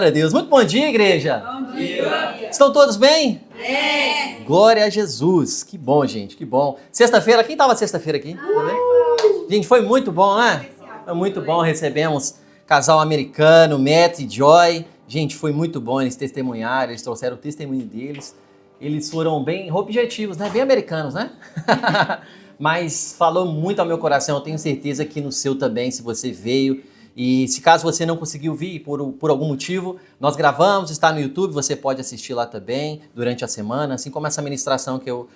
Glória a Deus. Muito bom dia, igreja. Bom dia. Estão todos bem? É. Glória a Jesus. Que bom, gente, que bom. Sexta-feira, quem estava sexta-feira aqui? Gente, foi muito bom, né? Foi muito bom. Recebemos casal americano, Matt e Joy. Gente, foi muito bom. Eles testemunharam, eles trouxeram o testemunho deles. Eles foram bem objetivos, né? Bem americanos, né? Mas falou muito ao meu coração. Eu tenho certeza que no seu também, se você veio. E se caso você não conseguiu vir por algum motivo, nós gravamos, está no YouTube, você pode assistir lá também durante a semana, assim como essa ministração que eu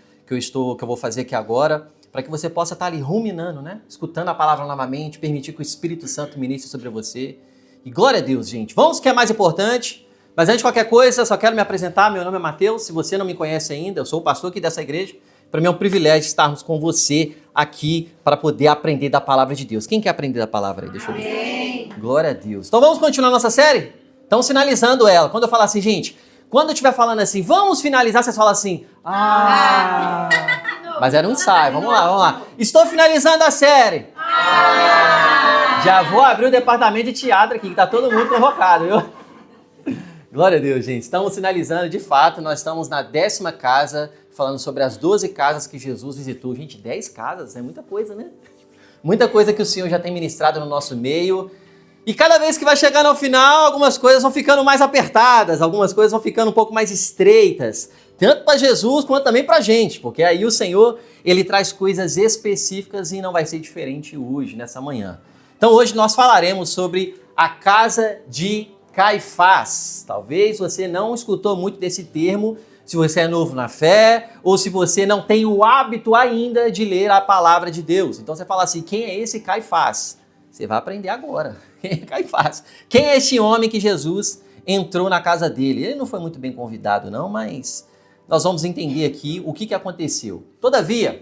vou fazer aqui agora, para que você possa estar ali ruminando, né? Escutando a palavra novamente, permitir que o Espírito Santo ministre sobre você. E glória a Deus, gente. Vamos que é mais importante. Mas antes de qualquer coisa, só quero me apresentar. Meu nome é Mateus. Se você não me conhece ainda, eu sou o pastor aqui dessa igreja. Para mim é um privilégio estarmos com você aqui para poder aprender da palavra de Deus. Quem quer aprender da palavra aí? Deixa eu ver. Amém. Glória a Deus. Então vamos continuar nossa série? Estamos finalizando ela. Quando eu falar assim, gente, quando eu estiver falando assim, vamos finalizar, vocês falam assim, Mas era um ensaio. Vamos lá. Estou finalizando a série. Já vou abrir o departamento de teatro aqui, que está todo mundo convocado, viu? Glória a Deus, gente. Estamos finalizando, de fato, nós estamos na 10ª casa, falando sobre as 12 casas que Jesus visitou. Gente, 10 casas é muita coisa, né? Muita coisa que o Senhor já tem ministrado no nosso meio. E cada vez que vai chegando ao final, algumas coisas vão ficando mais apertadas, algumas coisas vão ficando um pouco mais estreitas, tanto para Jesus quanto também para a gente, porque aí o Senhor, ele traz coisas específicas e não vai ser diferente hoje, nessa manhã. Então hoje nós falaremos sobre a casa de Caifás. Talvez você não escutou muito desse termo, se você é novo na fé, ou se você não tem o hábito ainda de ler a palavra de Deus. Então você fala assim, quem é esse Caifás? Você vai aprender agora. Quem é Caifás? Quem é esse homem que Jesus entrou na casa dele? Ele não foi muito bem convidado não, mas nós vamos entender aqui o que aconteceu. Todavia,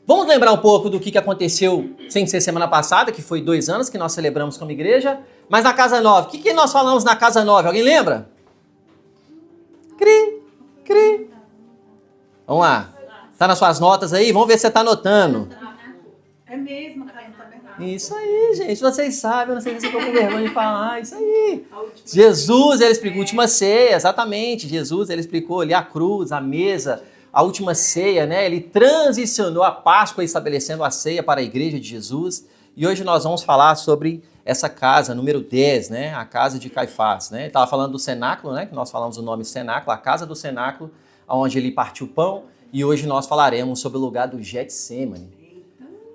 vamos lembrar um pouco do que aconteceu, sem ser semana passada, que foi 2 anos que nós celebramos como igreja, mas na casa 9. O que nós falamos na casa 9? Alguém lembra? Cri. Vamos lá. Tá nas suas notas aí? Vamos ver se você tá anotando. É mesmo, Caio, tá verdade. Isso aí, gente. Vocês sabem, eu não sei se você ficou com vergonha de falar. Isso aí. Jesus, ele explicou a última ceia, exatamente. Jesus, ele explicou ali a cruz, a mesa, a última ceia, né? Ele transicionou a Páscoa estabelecendo a ceia para a igreja de Jesus. E hoje nós vamos falar sobre essa casa, número 10, né? A casa de Caifás, né? Estava falando do cenáculo, né? Que nós falamos o nome cenáculo, a casa do cenáculo, onde ele partiu o pão. E hoje nós falaremos sobre o lugar do Getsêmani.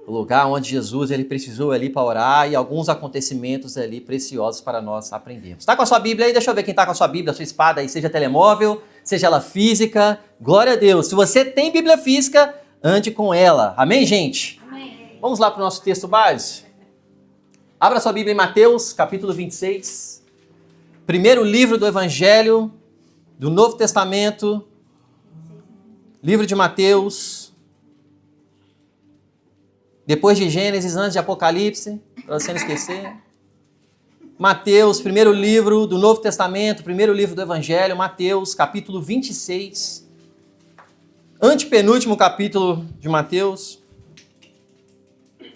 O lugar onde Jesus ele precisou ali para orar e alguns acontecimentos ali preciosos para nós aprendermos. Está com a sua Bíblia aí? Deixa eu ver quem está com a sua Bíblia, a sua espada aí, seja telemóvel, seja ela física. Glória a Deus. Se você tem Bíblia física, ande com ela. Amém, gente? Amém. Vamos lá para o nosso texto base? Abra sua Bíblia em Mateus, capítulo 26. Primeiro livro do Evangelho do Novo Testamento. Livro de Mateus. Depois de Gênesis, antes de Apocalipse, para você não esquecer. Mateus, primeiro livro do Novo Testamento, primeiro livro do Evangelho, Mateus, capítulo 26. Antepenúltimo capítulo de Mateus.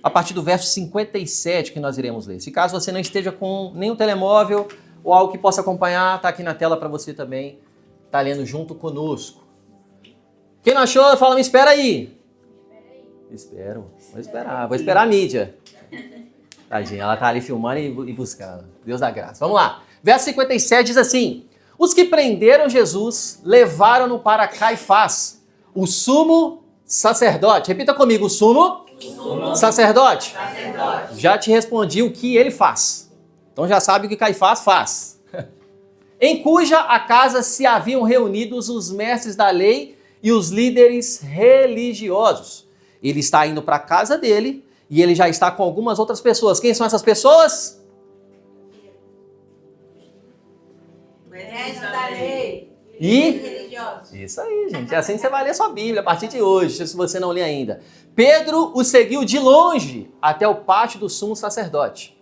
A partir do verso 57 que nós iremos ler. Se caso você não esteja com nenhum telemóvel ou algo que possa acompanhar, está aqui na tela para você também estar lendo junto conosco. Quem não achou, fala, me espera aí. Vou esperar a mídia. Tadinha, ela tá ali filmando e buscando. Deus dá graça. Vamos lá. Verso 57 diz assim: os que prenderam Jesus levaram-no para Caifás, o sumo sacerdote. Repita comigo, o sumo sacerdote. Já te respondi o que ele faz. Então já sabe o que Caifás faz. Em cuja a casa se haviam reunidos os mestres da lei e os líderes religiosos. Ele está indo para a casa dele e ele já está com algumas outras pessoas. Quem são essas pessoas? Mestre da lei. E? Religiosos. Isso aí, gente. É assim que você vai ler sua Bíblia a partir de hoje, se você não lê ainda. Pedro o seguiu de longe até o pátio do sumo sacerdote.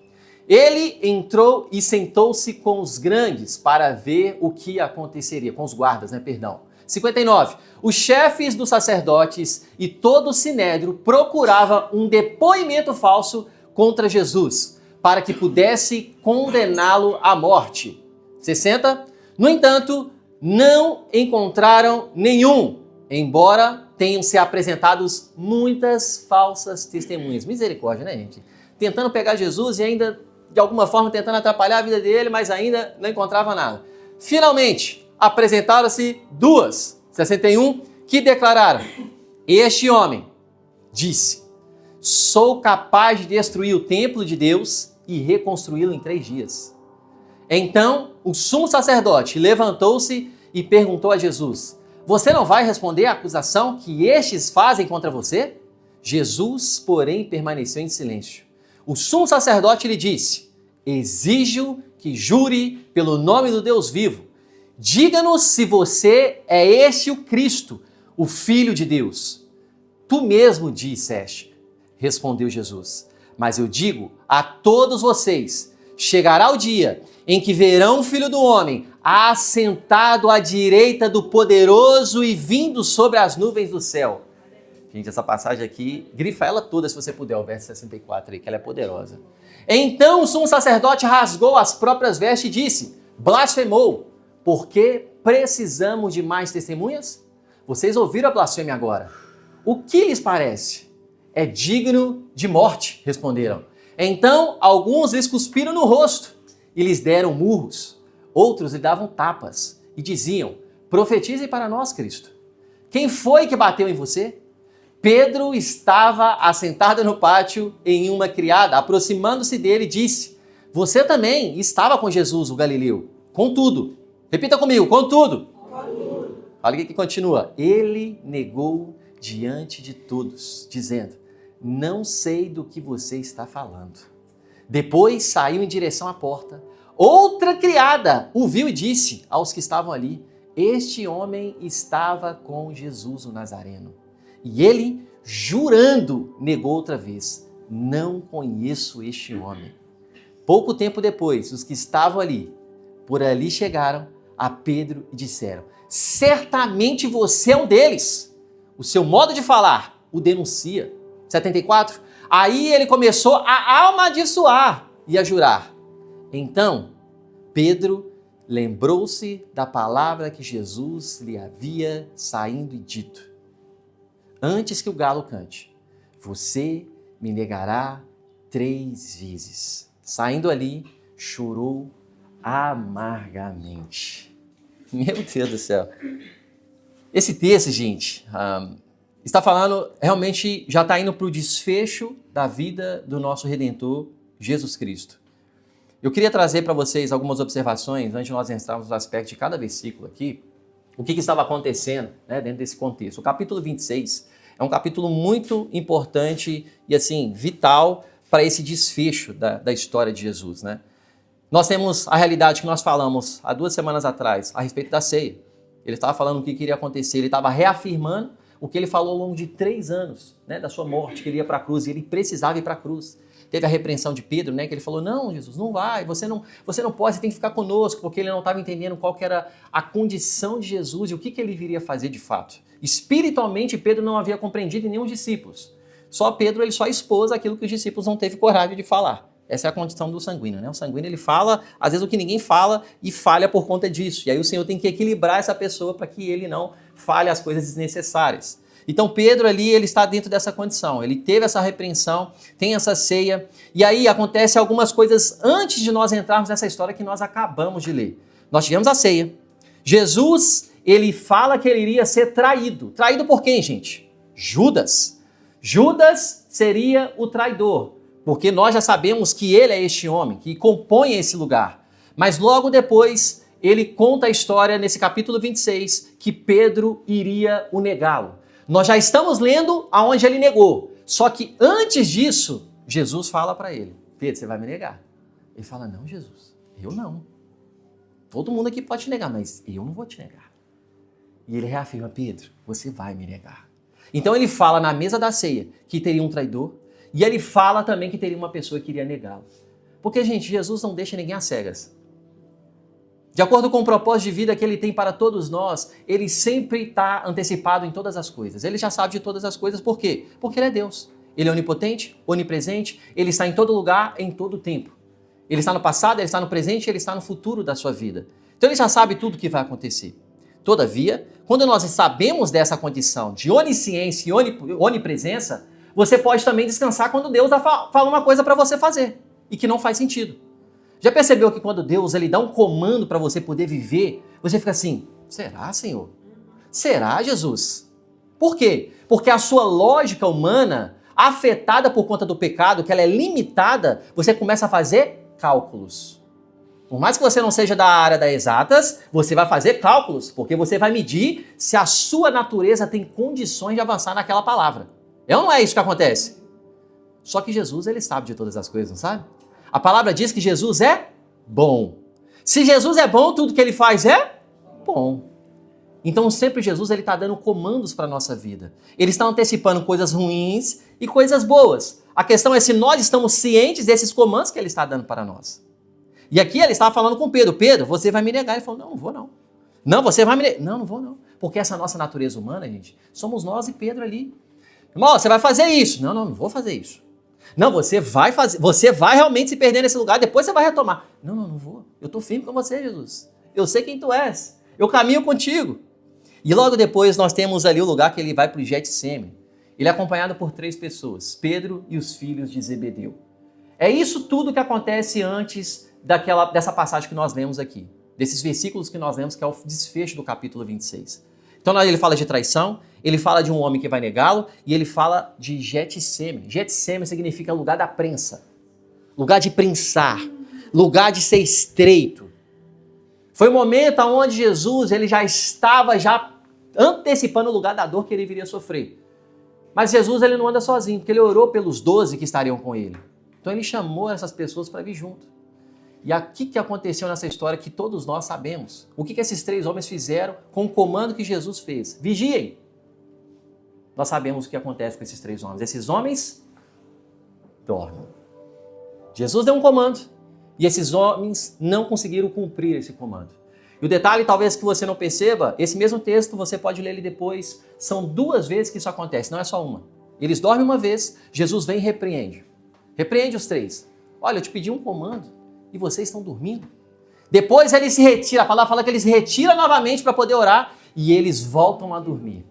Ele entrou e sentou-se com os grandes para ver o que aconteceria. Com os guardas, né? Perdão. 59. Os chefes dos sacerdotes e todo o sinédrio procurava um depoimento falso contra Jesus, para que pudesse condená-lo à morte. 60. No entanto, não encontraram nenhum, embora tenham se apresentados muitas falsas testemunhas. Misericórdia, né, gente? Tentando pegar Jesus e ainda, de alguma forma, tentando atrapalhar a vida dele, mas ainda não encontrava nada. Finalmente, apresentaram-se duas, 61, que declararam: este homem disse, sou capaz de destruir o templo de Deus e reconstruí-lo em 3 dias. Então, o sumo sacerdote levantou-se e perguntou a Jesus: você não vai responder à acusação que estes fazem contra você? Jesus, porém, permaneceu em silêncio. O sumo sacerdote lhe disse: exijo que jure pelo nome do Deus vivo. Diga-nos se você é este o Cristo, o Filho de Deus. Tu mesmo disseste, respondeu Jesus. Mas eu digo a todos vocês, chegará o dia em que verão o Filho do Homem assentado à direita do Poderoso e vindo sobre as nuvens do céu. Gente, essa passagem aqui, grifa ela toda se você puder, o verso 64 aí, que ela é poderosa. Então o sumo sacerdote rasgou as próprias vestes e disse: blasfemou, porque precisamos de mais testemunhas? Vocês ouviram a blasfêmia agora. O que lhes parece? É digno de morte, responderam. Então alguns lhes cuspiram no rosto e lhes deram murros. Outros lhe davam tapas e diziam: profetize para nós, Cristo. Quem foi que bateu em você? Pedro estava assentado no pátio em uma criada, aproximando-se dele, disse: você também estava com Jesus, o Galileu. Contudo, repita comigo, contudo. Olha o que continua. Ele negou diante de todos, dizendo: não sei do que você está falando. Depois saiu em direção à porta. Outra criada o viu e disse aos que estavam ali: este homem estava com Jesus o Nazareno. E ele, jurando, negou outra vez: não conheço este homem. Pouco tempo depois, os que estavam ali, por ali chegaram a Pedro e disseram: certamente você é um deles. O seu modo de falar o denuncia. 74. Aí ele começou a amaldiçoar e a jurar. Então, Pedro lembrou-se da palavra que Jesus lhe havia saído e dito: antes que o galo cante, você me negará 3 vezes. Saindo ali, chorou amargamente. Meu Deus do céu. Esse texto, gente, está falando, realmente já está indo para o desfecho da vida do nosso Redentor, Jesus Cristo. Eu queria trazer para vocês algumas observações, antes de nós entrarmos no aspecto de cada versículo aqui, o que estava acontecendo, né, dentro desse contexto. O capítulo 26 é um capítulo muito importante e assim, vital para esse desfecho da história de Jesus, né? Nós temos a realidade que nós falamos há 2 semanas atrás, a respeito da ceia. Ele estava falando o que iria acontecer, ele estava reafirmando o que ele falou ao longo de 3 anos, né, da sua morte, que ele ia para a cruz, e ele precisava ir para a cruz. Teve a repreensão de Pedro, né, que ele falou: não, Jesus, não vai, você não pode, você tem que ficar conosco, porque ele não estava entendendo qual que era a condição de Jesus e o que ele viria fazer de fato. Espiritualmente, Pedro não havia compreendido em nenhum discípulos. Só Pedro, ele só expôs aquilo que os discípulos não teve coragem de falar. Essa é a condição do sanguíneo, né? O sanguíneo, ele fala, às vezes, o que ninguém fala e falha por conta disso. E aí o Senhor tem que equilibrar essa pessoa para que ele não fale as coisas desnecessárias. Então Pedro ali, ele está dentro dessa condição. Ele teve essa repreensão, tem essa ceia. E aí acontece algumas coisas antes de nós entrarmos nessa história que nós acabamos de ler. Nós tivemos a ceia. Jesus, ele fala que ele iria ser traído. Traído por quem, gente? Judas. Judas seria o traidor, porque nós já sabemos que ele é este homem, que compõe esse lugar. Mas logo depois, ele conta a história nesse capítulo 26, que Pedro iria o negá-lo. Nós já estamos lendo aonde ele negou. Só que antes disso, Jesus fala para ele: Pedro, você vai me negar. Ele fala: não, Jesus, eu não. Todo mundo aqui pode te negar, mas eu não vou te negar. E ele reafirma: Pedro, você vai me negar. Então ele fala na mesa da ceia que teria um traidor, e ele fala também que teria uma pessoa que iria negá-lo. Porque, gente, Jesus não deixa ninguém às cegas. De acordo com o propósito de vida que ele tem para todos nós, ele sempre está antecipado em todas as coisas. Ele já sabe de todas as coisas. Por quê? Porque ele é Deus. Ele é onipotente, onipresente, ele está em todo lugar, em todo tempo. Ele está no passado, ele está no presente, ele está no futuro da sua vida. Então ele já sabe tudo o que vai acontecer. Todavia, quando nós sabemos dessa condição de onisciência e onipresença, você pode também descansar quando Deus fala uma coisa para você fazer e que não faz sentido. Já percebeu que quando Deus ele dá um comando para você poder viver, você fica assim, será, Senhor? Será, Jesus? Por quê? Porque a sua lógica humana, afetada por conta do pecado, que ela é limitada, você começa a fazer cálculos. Por mais que você não seja da área das exatas, você vai fazer cálculos, porque você vai medir se a sua natureza tem condições de avançar naquela palavra. É ou não é isso que acontece? Só que Jesus, ele sabe de todas as coisas, não sabe? A palavra diz que Jesus é bom. Se Jesus é bom, tudo que ele faz é bom. Então sempre Jesus ele está dando comandos para a nossa vida. Ele está antecipando coisas ruins e coisas boas. A questão é se nós estamos cientes desses comandos que ele está dando para nós. E aqui ele estava falando com Pedro. Pedro, você vai me negar. Ele falou, não vou não. Não, você vai me negar. Não vou não. Porque essa nossa natureza humana, gente, somos nós e Pedro ali. Irmão, você vai fazer isso. Não vou fazer isso. Não, você vai fazer. Você vai realmente se perder nesse lugar, depois você vai retomar. Não vou. Eu estou firme com você, Jesus. Eu sei quem tu és. Eu caminho contigo. E logo depois nós temos ali o lugar que ele vai para o Getsêmani. Ele é acompanhado por 3 pessoas, Pedro e os filhos de Zebedeu. É isso tudo que acontece antes dessa passagem que nós lemos aqui, desses versículos que nós lemos, que é o desfecho do capítulo 26. Então ele fala de traição, ele fala de um homem que vai negá-lo e ele fala de Getsêmani. Getsêmani significa lugar da prensa, lugar de prensar, lugar de ser estreito. Foi o momento onde Jesus ele já estava antecipando o lugar da dor que ele viria sofrer. Mas Jesus ele não anda sozinho, porque ele orou pelos 12 que estariam com ele. Então ele chamou essas pessoas para vir junto. E aqui que aconteceu nessa história que todos nós sabemos. O que esses 3 homens fizeram com o comando que Jesus fez? Vigiem! Nós sabemos o que acontece com esses 3 homens. Esses homens dormem. Jesus deu um comando e esses homens não conseguiram cumprir esse comando. E o detalhe, talvez que você não perceba, esse mesmo texto você pode ler ele depois. São 2 vezes que isso acontece, não é só uma. Eles dormem uma vez, Jesus vem e repreende. Repreende os 3. Olha, eu te pedi um comando e vocês estão dormindo. Depois ele se retira, a palavra fala que ele se retira novamente para poder orar e eles voltam a dormir.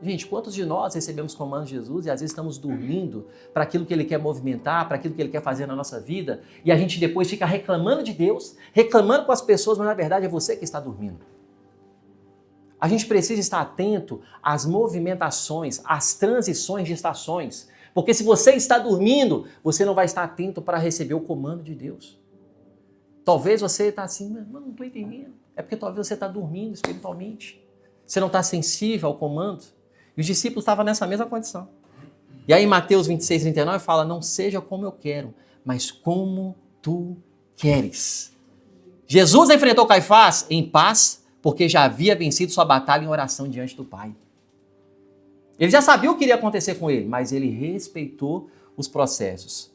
Gente, quantos de nós recebemos comandos de Jesus e às vezes estamos dormindo para aquilo que ele quer movimentar, para aquilo que ele quer fazer na nossa vida e a gente depois fica reclamando de Deus, reclamando com as pessoas, mas na verdade é você que está dormindo. A gente precisa estar atento às movimentações, às transições de estações, porque se você está dormindo, você não vai estar atento para receber o comando de Deus. Talvez você está assim, não estou entendendo. É porque talvez você está dormindo espiritualmente. Você não está sensível ao comando. E os discípulos estavam nessa mesma condição. E aí Mateus 26, 39 fala, não seja como eu quero, mas como tu queres. Jesus enfrentou Caifás em paz, porque já havia vencido sua batalha em oração diante do Pai. Ele já sabia o que iria acontecer com ele, mas ele respeitou os processos.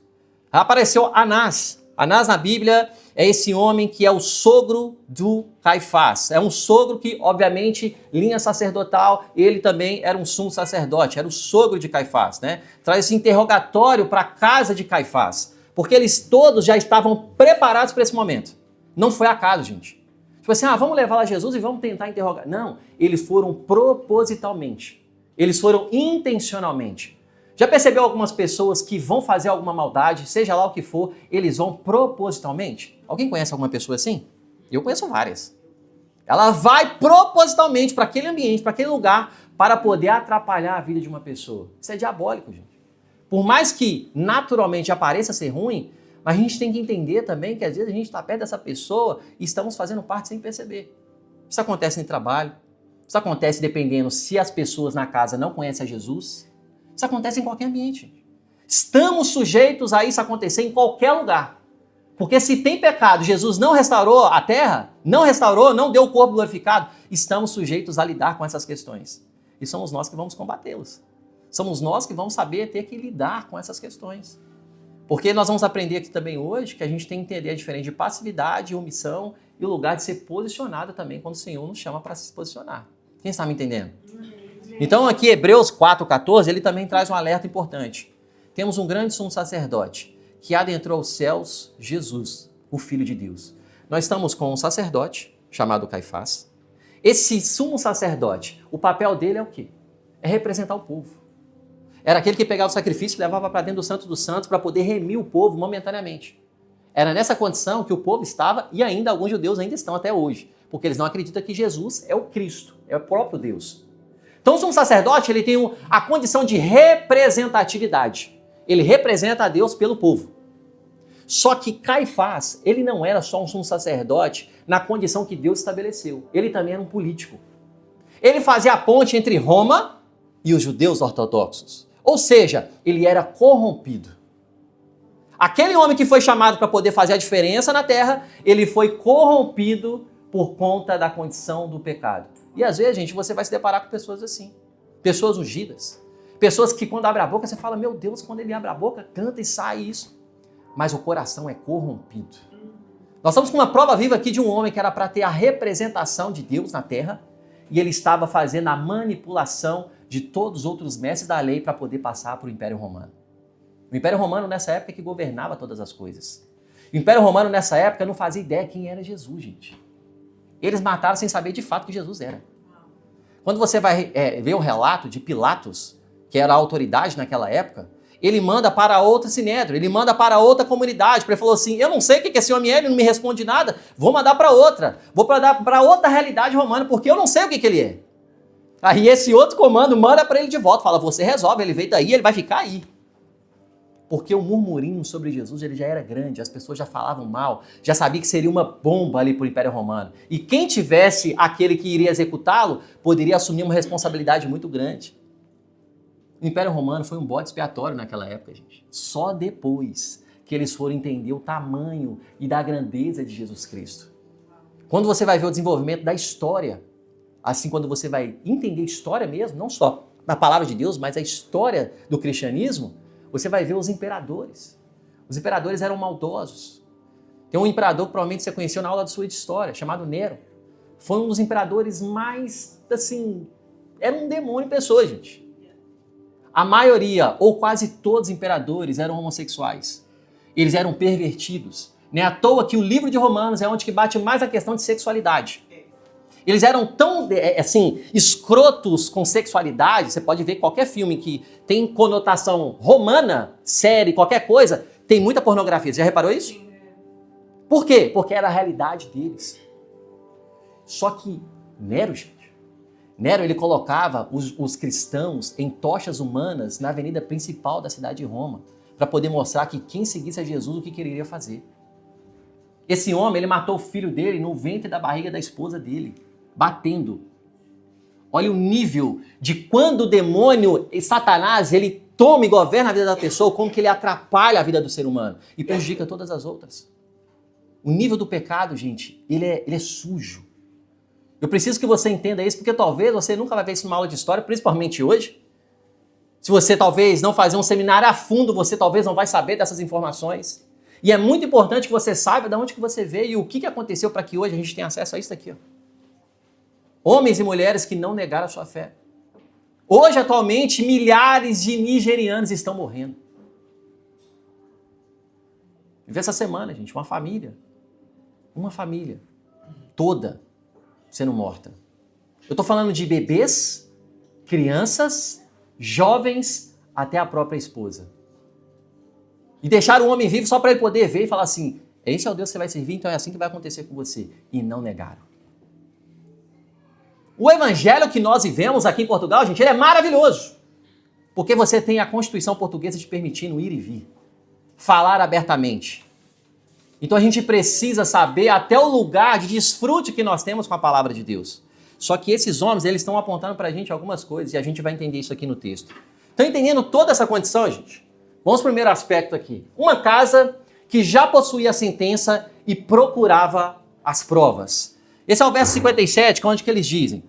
Apareceu Anás. Anás na Bíblia é esse homem que é o sogro do Caifás. É um sogro que, obviamente, linha sacerdotal, ele também era um sumo sacerdote, era o sogro de Caifás, né? Traz esse interrogatório para a casa de Caifás, porque eles todos já estavam preparados para esse momento. Não foi acaso, gente. Tipo assim, vamos levar lá Jesus e vamos tentar interrogar. Não, eles foram propositalmente. Eles foram intencionalmente. Já percebeu algumas pessoas que vão fazer alguma maldade, seja lá o que for, eles vão propositalmente? Alguém conhece alguma pessoa assim? Eu conheço várias. Ela vai propositalmente para aquele ambiente, para aquele lugar, para poder atrapalhar a vida de uma pessoa. Isso é diabólico, gente. Por mais que naturalmente apareça ser ruim, mas a gente tem que entender também que às vezes a gente está perto dessa pessoa e estamos fazendo parte sem perceber. Isso acontece no trabalho, isso acontece dependendo se as pessoas na casa não conhecem a Jesus. Isso acontece em qualquer ambiente. Estamos sujeitos a isso acontecer em qualquer lugar. Porque se tem pecado, Jesus não restaurou a terra, não deu o corpo glorificado, estamos sujeitos a lidar com essas questões. E somos nós que vamos combatê-las. Somos nós que vamos saber ter que lidar com essas questões. Porque nós vamos aprender aqui também hoje que a gente tem que entender a diferença de passividade, omissão e o lugar de ser posicionado também quando o Senhor nos chama para se posicionar. Quem está me entendendo? Então aqui Hebreus 4,14, ele também traz um alerta importante. Temos um grande sumo sacerdote que adentrou aos céus Jesus, o Filho de Deus. Nós estamos com um sacerdote chamado Caifás. Esse sumo sacerdote, o papel dele é o quê? É representar o povo. Era aquele que pegava o sacrifício e levava para dentro do Santo dos Santos para poder remir o povo momentaneamente. Era nessa condição que o povo estava e ainda alguns judeus ainda estão até hoje, porque eles não acreditam que Jesus é o Cristo, é o próprio Deus. Então o sumo sacerdote ele tem a condição de representatividade. Ele representa a Deus pelo povo. Só que Caifás, ele não era só um sumo sacerdote na condição que Deus estabeleceu. Ele também era um político. Ele fazia a ponte entre Roma e os judeus ortodoxos. Ou seja, ele era corrompido. Aquele homem que foi chamado para poder fazer a diferença na terra, ele foi corrompido por conta da condição do pecado. E às vezes, gente, você vai se deparar com pessoas assim. Pessoas ungidas. Pessoas que quando abre a boca, você fala, meu Deus, quando ele abre a boca, canta e sai isso. Mas o coração é corrompido. Nós estamos com uma prova viva aqui de um homem que era para ter a representação de Deus na terra e ele estava fazendo a manipulação de todos os outros mestres da lei para poder passar para o Império Romano. O Império Romano nessa época que governava todas as coisas. O Império Romano nessa época não fazia ideia quem era Jesus, gente. Eles mataram sem saber de fato que Jesus era. Quando você vai ver o relato de Pilatos, que era a autoridade naquela época, ele manda para outra sinédrio, ele manda para outra comunidade, porque ele falou assim, eu não sei o que esse homem é, ele não me responde nada, vou mandar para outra, vou mandar para outra realidade romana, porque eu não sei o que ele é. Aí esse outro comando manda para ele de volta, fala, você resolve, ele veio daí, ele vai ficar aí. Porque o murmurinho sobre Jesus ele já era grande, as pessoas já falavam mal, já sabia que seria uma bomba ali para o Império Romano. E quem tivesse aquele que iria executá-lo, poderia assumir uma responsabilidade muito grande. O Império Romano foi um bode expiatório naquela época, gente. Só depois que eles foram entender o tamanho e da grandeza de Jesus Cristo. Quando você vai ver o desenvolvimento da história, assim quando você vai entender história mesmo, não só na palavra de Deus, mas a história do cristianismo, você vai ver os imperadores. Os imperadores eram maldosos. Tem um imperador que provavelmente você conheceu na aula de sua história, chamado Nero. Foi um dos imperadores mais, assim, era um demônio em pessoa, gente. A maioria, ou quase todos os imperadores eram homossexuais. Eles eram pervertidos. Não é à toa que o livro de Romanos é onde que bate mais a questão de sexualidade. Eles eram tão, assim, escrotos com sexualidade, você pode ver qualquer filme que tem conotação romana, série, qualquer coisa, tem muita pornografia. Você já reparou isso? Por quê? Porque era a realidade deles. Só que Nero, gente, Nero, ele colocava os cristãos em tochas humanas na avenida principal da cidade de Roma, para poder mostrar que quem seguisse a Jesus, o que ele iria fazer. Esse homem, ele matou o filho dele no ventre da barriga da esposa dele, batendo. Olha o nível de quando o demônio, Satanás, ele toma e governa a vida da pessoa, como que ele atrapalha a vida do ser humano e prejudica todas as outras. O nível do pecado, gente, ele é sujo. Eu preciso que você entenda isso, porque talvez você nunca vai ver isso numa aula de história, principalmente hoje. Se você talvez não fazer um seminário a fundo, você talvez não vai saber dessas informações. E é muito importante que você saiba de onde que você veio e o que aconteceu para que hoje a gente tenha acesso a isso daqui. Ó. Homens e mulheres que não negaram a sua fé. Hoje, atualmente, milhares de nigerianos estão morrendo. Eu vi essa semana, gente, uma família toda sendo morta. Eu estou falando de bebês, crianças, jovens, até a própria esposa. E deixaram o homem vivo só para ele poder ver e falar assim, esse é o Deus que você vai servir, então é assim que vai acontecer com você. E não negaram. O evangelho que nós vivemos aqui em Portugal, gente, ele é maravilhoso. Porque você tem a Constituição Portuguesa te permitindo ir e vir. Falar abertamente. Então a gente precisa saber até o lugar de desfrute que nós temos com a palavra de Deus. Só que esses homens, eles estão apontando para a gente algumas coisas e a gente vai entender isso aqui no texto. Estão entendendo toda essa condição, gente? Vamos ao primeiro aspecto aqui. Uma casa que já possuía a sentença e procurava as provas. Esse é o verso 57, onde que eles dizem: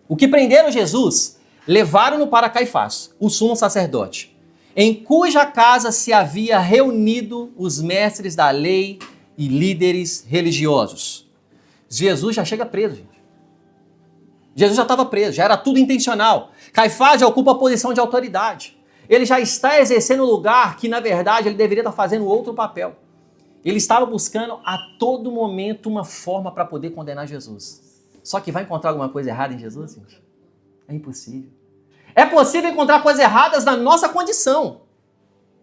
o que prenderam Jesus, levaram-no para Caifás, o sumo sacerdote, em cuja casa se havia reunido os mestres da lei e líderes religiosos. Jesus já chega preso, gente. Jesus já estava preso, já era tudo intencional. Caifás já ocupa a posição de autoridade. ele já está exercendo um lugar que, na verdade, ele deveria estar fazendo outro papel. Ele estava buscando a todo momento uma forma para poder condenar Jesus. Só que vai encontrar alguma coisa errada em Jesus, gente? É impossível. É possível encontrar coisas erradas na nossa condição.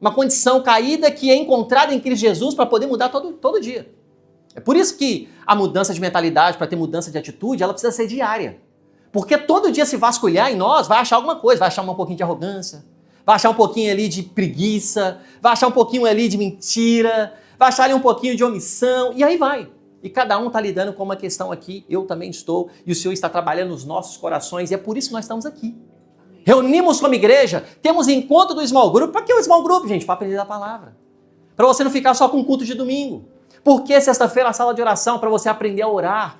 Uma condição caída que é encontrada em Cristo Jesus para poder mudar todo dia. É por isso que a mudança de mentalidade, para ter mudança de atitude, ela precisa ser diária. Porque todo dia se vasculhar em nós, vai achar alguma coisa, vai achar um pouquinho de arrogância, vai achar um pouquinho ali de preguiça, vai achar um pouquinho ali de mentira, vai achar ali um pouquinho de omissão, e aí vai. E cada um está lidando com uma questão aqui, eu também estou, e o Senhor está trabalhando nos nossos corações, e é por isso que nós estamos aqui. Reunimos como igreja, temos encontro do small group. Para que o small group, gente? Para aprender a palavra. Para você não ficar só com culto de domingo. Por que sexta-feira a sala de oração? Para você aprender a orar.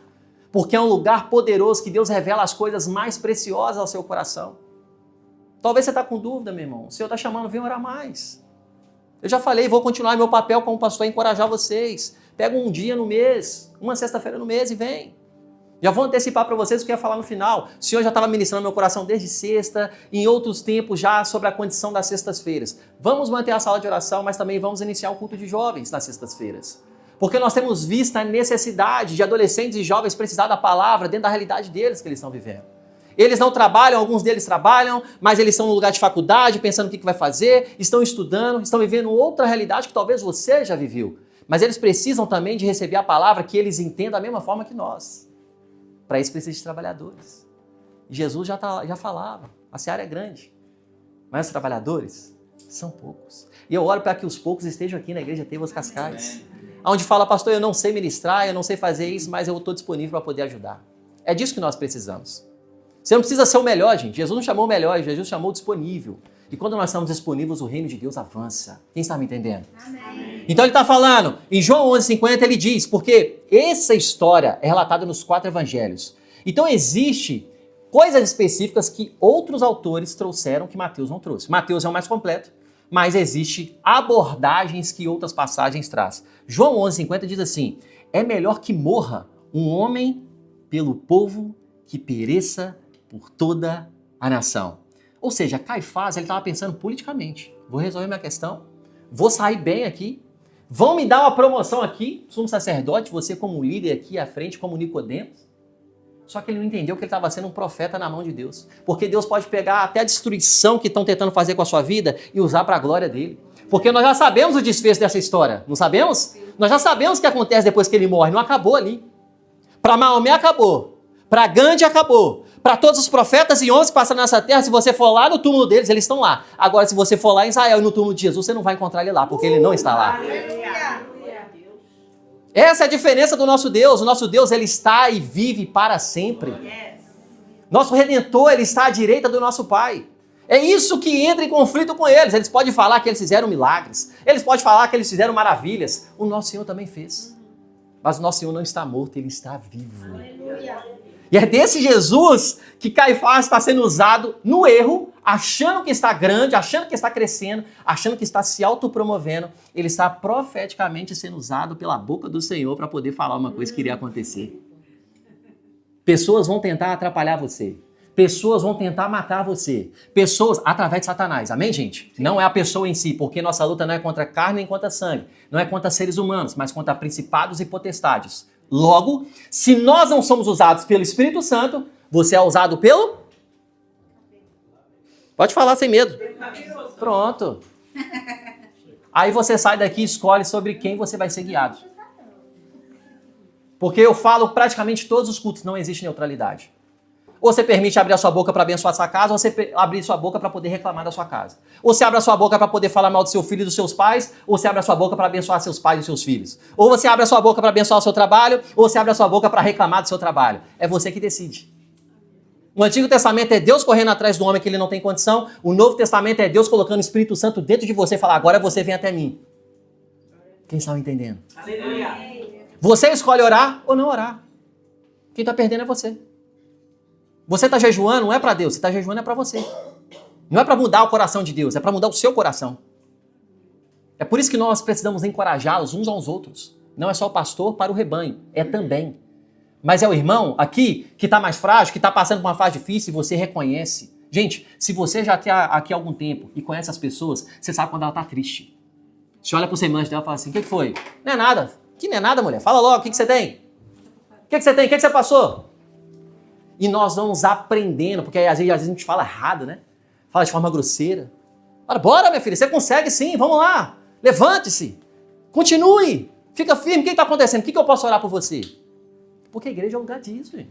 Porque é um lugar poderoso que Deus revela as coisas mais preciosas ao seu coração. Talvez você está com dúvida, meu irmão. O Senhor está chamando, vem orar mais. Eu já falei, vou continuar meu papel como pastor, encorajar vocês. Pega um dia no mês, uma sexta-feira no mês e vem. Já vou antecipar para vocês o que eu ia falar no final. O Senhor já estava ministrando meu coração desde sexta, em outros tempos já sobre a condição das sextas-feiras. Vamos manter a sala de oração, mas também vamos iniciar o culto de jovens nas sextas-feiras. Porque nós temos visto a necessidade de adolescentes e jovens precisar da palavra dentro da realidade deles que eles estão vivendo. Eles não trabalham, alguns deles trabalham, mas eles estão no lugar de faculdade, pensando o que vai fazer, estão estudando, estão vivendo outra realidade que talvez você já viveu. Mas eles precisam também de receber a palavra que eles entendam da mesma forma que nós. Para isso precisa de trabalhadores. E Jesus já falava, a seara é grande, mas os trabalhadores são poucos. E eu oro para que os poucos estejam aqui na igreja Tevas Cascais, onde fala, pastor, eu não sei ministrar, eu não sei fazer isso, mas eu estou disponível para poder ajudar. É disso que nós precisamos. Você não precisa ser o melhor, gente. Jesus não chamou o melhor, Jesus chamou o disponível. E quando nós estamos disponíveis, o reino de Deus avança. Quem está me entendendo? Amém. Então ele está falando, em João 11:50 ele diz, porque essa história é relatada nos 4 evangelhos. Então existe coisas específicas que outros autores trouxeram que Mateus não trouxe. Mateus é o mais completo, mas existe abordagens que outras passagens traz. João 11:50 diz assim, é melhor que morra um homem pelo povo que pereça por toda a nação. Ou seja, Caifás, ele estava pensando politicamente. Vou resolver minha questão, vou sair bem aqui, vão me dar uma promoção aqui, sumo sacerdote, você como líder aqui à frente, como Nicodemos. Só que ele não entendeu que ele estava sendo um profeta na mão de Deus. Porque Deus pode pegar até a destruição que estão tentando fazer com a sua vida e usar para a glória dele. Porque nós já sabemos o desfecho dessa história, não sabemos? Nós já sabemos o que acontece depois que ele morre, não acabou ali. Para Maomé acabou, para Gandhi acabou. Para todos os profetas e homens que passaram nessa terra, se você for lá no túmulo deles, eles estão lá. Agora, se você for lá em Israel e no túmulo de Jesus, você não vai encontrar ele lá, porque ele não está lá. Essa é a diferença do nosso Deus. O nosso Deus, ele está e vive para sempre. Nosso Redentor, ele está à direita do nosso Pai. É isso que entra em conflito com eles. Eles podem falar que eles fizeram milagres. Eles podem falar que eles fizeram maravilhas. O nosso Senhor também fez. Mas o nosso Senhor não está morto, ele está vivo. Aleluia. E é desse Jesus que Caifás está sendo usado no erro, achando que está grande, achando que está crescendo, achando que está se autopromovendo. Ele está profeticamente sendo usado pela boca do Senhor para poder falar uma coisa que iria acontecer. Pessoas vão tentar atrapalhar você. Pessoas vão tentar matar você. Pessoas, através de Satanás. Amém, gente? Não é a pessoa em si, porque nossa luta não é contra carne nem contra sangue. Não é contra seres humanos, mas contra principados e potestades. Logo, se nós não somos usados pelo Espírito Santo, você é usado pelo? Pode falar sem medo. Pronto. Aí você sai daqui e escolhe sobre quem você vai ser guiado. Porque eu falo praticamente todos os cultos, não existe neutralidade. Ou você permite abrir a sua boca para abençoar a sua casa, ou você abre sua boca para poder reclamar da sua casa. Ou você abre a sua boca para poder falar mal do seu filho e dos seus pais, ou você abre a sua boca para abençoar seus pais e seus filhos. Ou você abre a sua boca para abençoar o seu trabalho, ou você abre a sua boca para reclamar do seu trabalho. É você que decide. O Antigo Testamento é Deus correndo atrás do homem que ele não tem condição. O Novo Testamento é Deus colocando o Espírito Santo dentro de você e falar, agora você vem até mim. Quem está me entendendo? Aleluia. Você escolhe orar ou não orar. Quem está perdendo é você. Você está jejuando, não é para Deus, você está jejuando é para você. Não é para mudar o coração de Deus, é para mudar o seu coração. É por isso que nós precisamos encorajá-los uns aos outros. Não é só o pastor para o rebanho, é também. Mas é o irmão aqui que está mais frágil, que está passando por uma fase difícil e você reconhece Gente, se você já está aqui há algum tempo e conhece as pessoas, você sabe quando ela está triste. Você olha pro semblante dela e fala assim, o que foi? Não é nada. Que não é nada, mulher? Fala logo, o que você tem? O que você tem? O que você passou? E nós vamos aprendendo, porque às vezes a gente fala errado, né? Fala de forma grosseira. Fala, bora, minha filha, você consegue sim, vamos lá. Levante-se. Continue. Fica firme. O que está acontecendo? O que eu posso orar por você? Porque a igreja é um lugar disso, gente.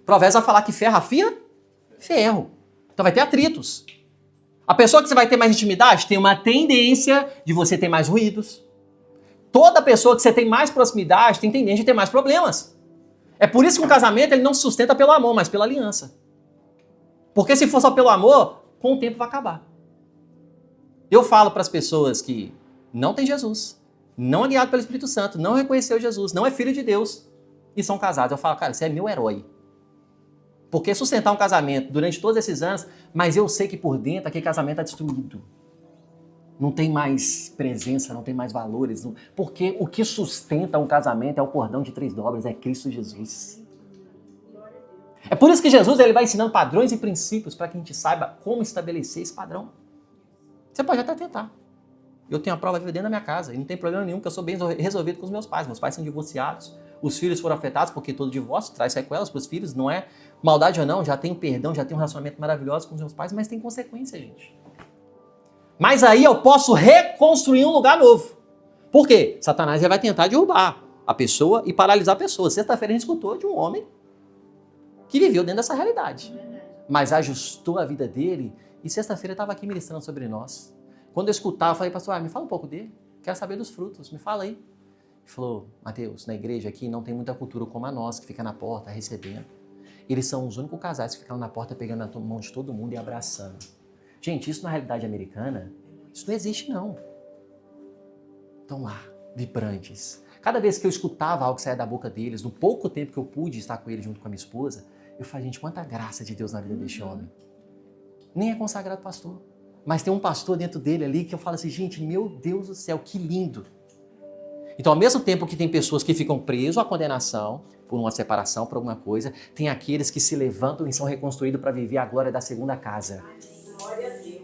Provérbios vai falar que ferro afia ferro. Então vai ter atritos. A pessoa que você vai ter mais intimidade tem uma tendência de você ter mais ruídos. Toda pessoa que você tem mais proximidade tem tendência de ter mais problemas. É por isso que um casamento ele não se sustenta pelo amor, mas pela aliança. Porque se for só pelo amor, com o tempo vai acabar. Eu falo para as pessoas que não têm Jesus, não é guiado pelo Espírito Santo, não reconheceu Jesus, não é filho de Deus e são casados. Eu falo, cara, você é meu herói. Porque sustentar um casamento durante todos esses anos, mas eu sei que por dentro aquele casamento está destruído. Não tem mais presença, não tem mais valores. Porque o que sustenta um casamento é o cordão de 3 dobras, é Cristo Jesus. É por isso que Jesus ele vai ensinando padrões e princípios para que a gente saiba como estabelecer esse padrão. Você pode até tentar. Eu tenho a prova viva dentro da minha casa e não tem problema nenhum, porque eu sou bem resolvido com os meus pais. Meus pais são divorciados. Os filhos foram afetados porque todo divórcio traz sequelas para os filhos. Não é maldade ou não, já tenho perdão, já tenho um relacionamento maravilhoso com os meus pais, mas tem consequência, gente. Mas aí eu posso reconstruir um lugar novo. Por quê? Satanás vai tentar derrubar a pessoa e paralisar a pessoa. Sexta-feira a gente escutou de um homem que viveu dentro dessa realidade. Mas ajustou a vida dele e sexta-feira estava aqui ministrando sobre nós. Quando eu escutava, eu falei, pastor, me fala um pouco dele. Quero saber dos frutos, me fala aí. Ele falou, Mateus, na igreja aqui não tem muita cultura como a nossa, que fica na porta recebendo. Eles são os únicos casais que ficam na porta pegando na mão de todo mundo e abraçando. Gente, isso na realidade americana, isso não existe não. Estão lá, vibrantes. Cada vez que eu escutava algo que saía da boca deles, no pouco tempo que eu pude estar com eles junto com a minha esposa, eu falei, gente, quanta graça de Deus na vida deste homem. Nem é consagrado pastor. Mas tem um pastor dentro dele ali que eu falo assim, gente, meu Deus do céu, que lindo. Então, ao mesmo tempo que tem pessoas que ficam presos à condenação, por uma separação, por alguma coisa, tem aqueles que se levantam e são reconstruídos para viver a glória da segunda casa. Glória a Deus.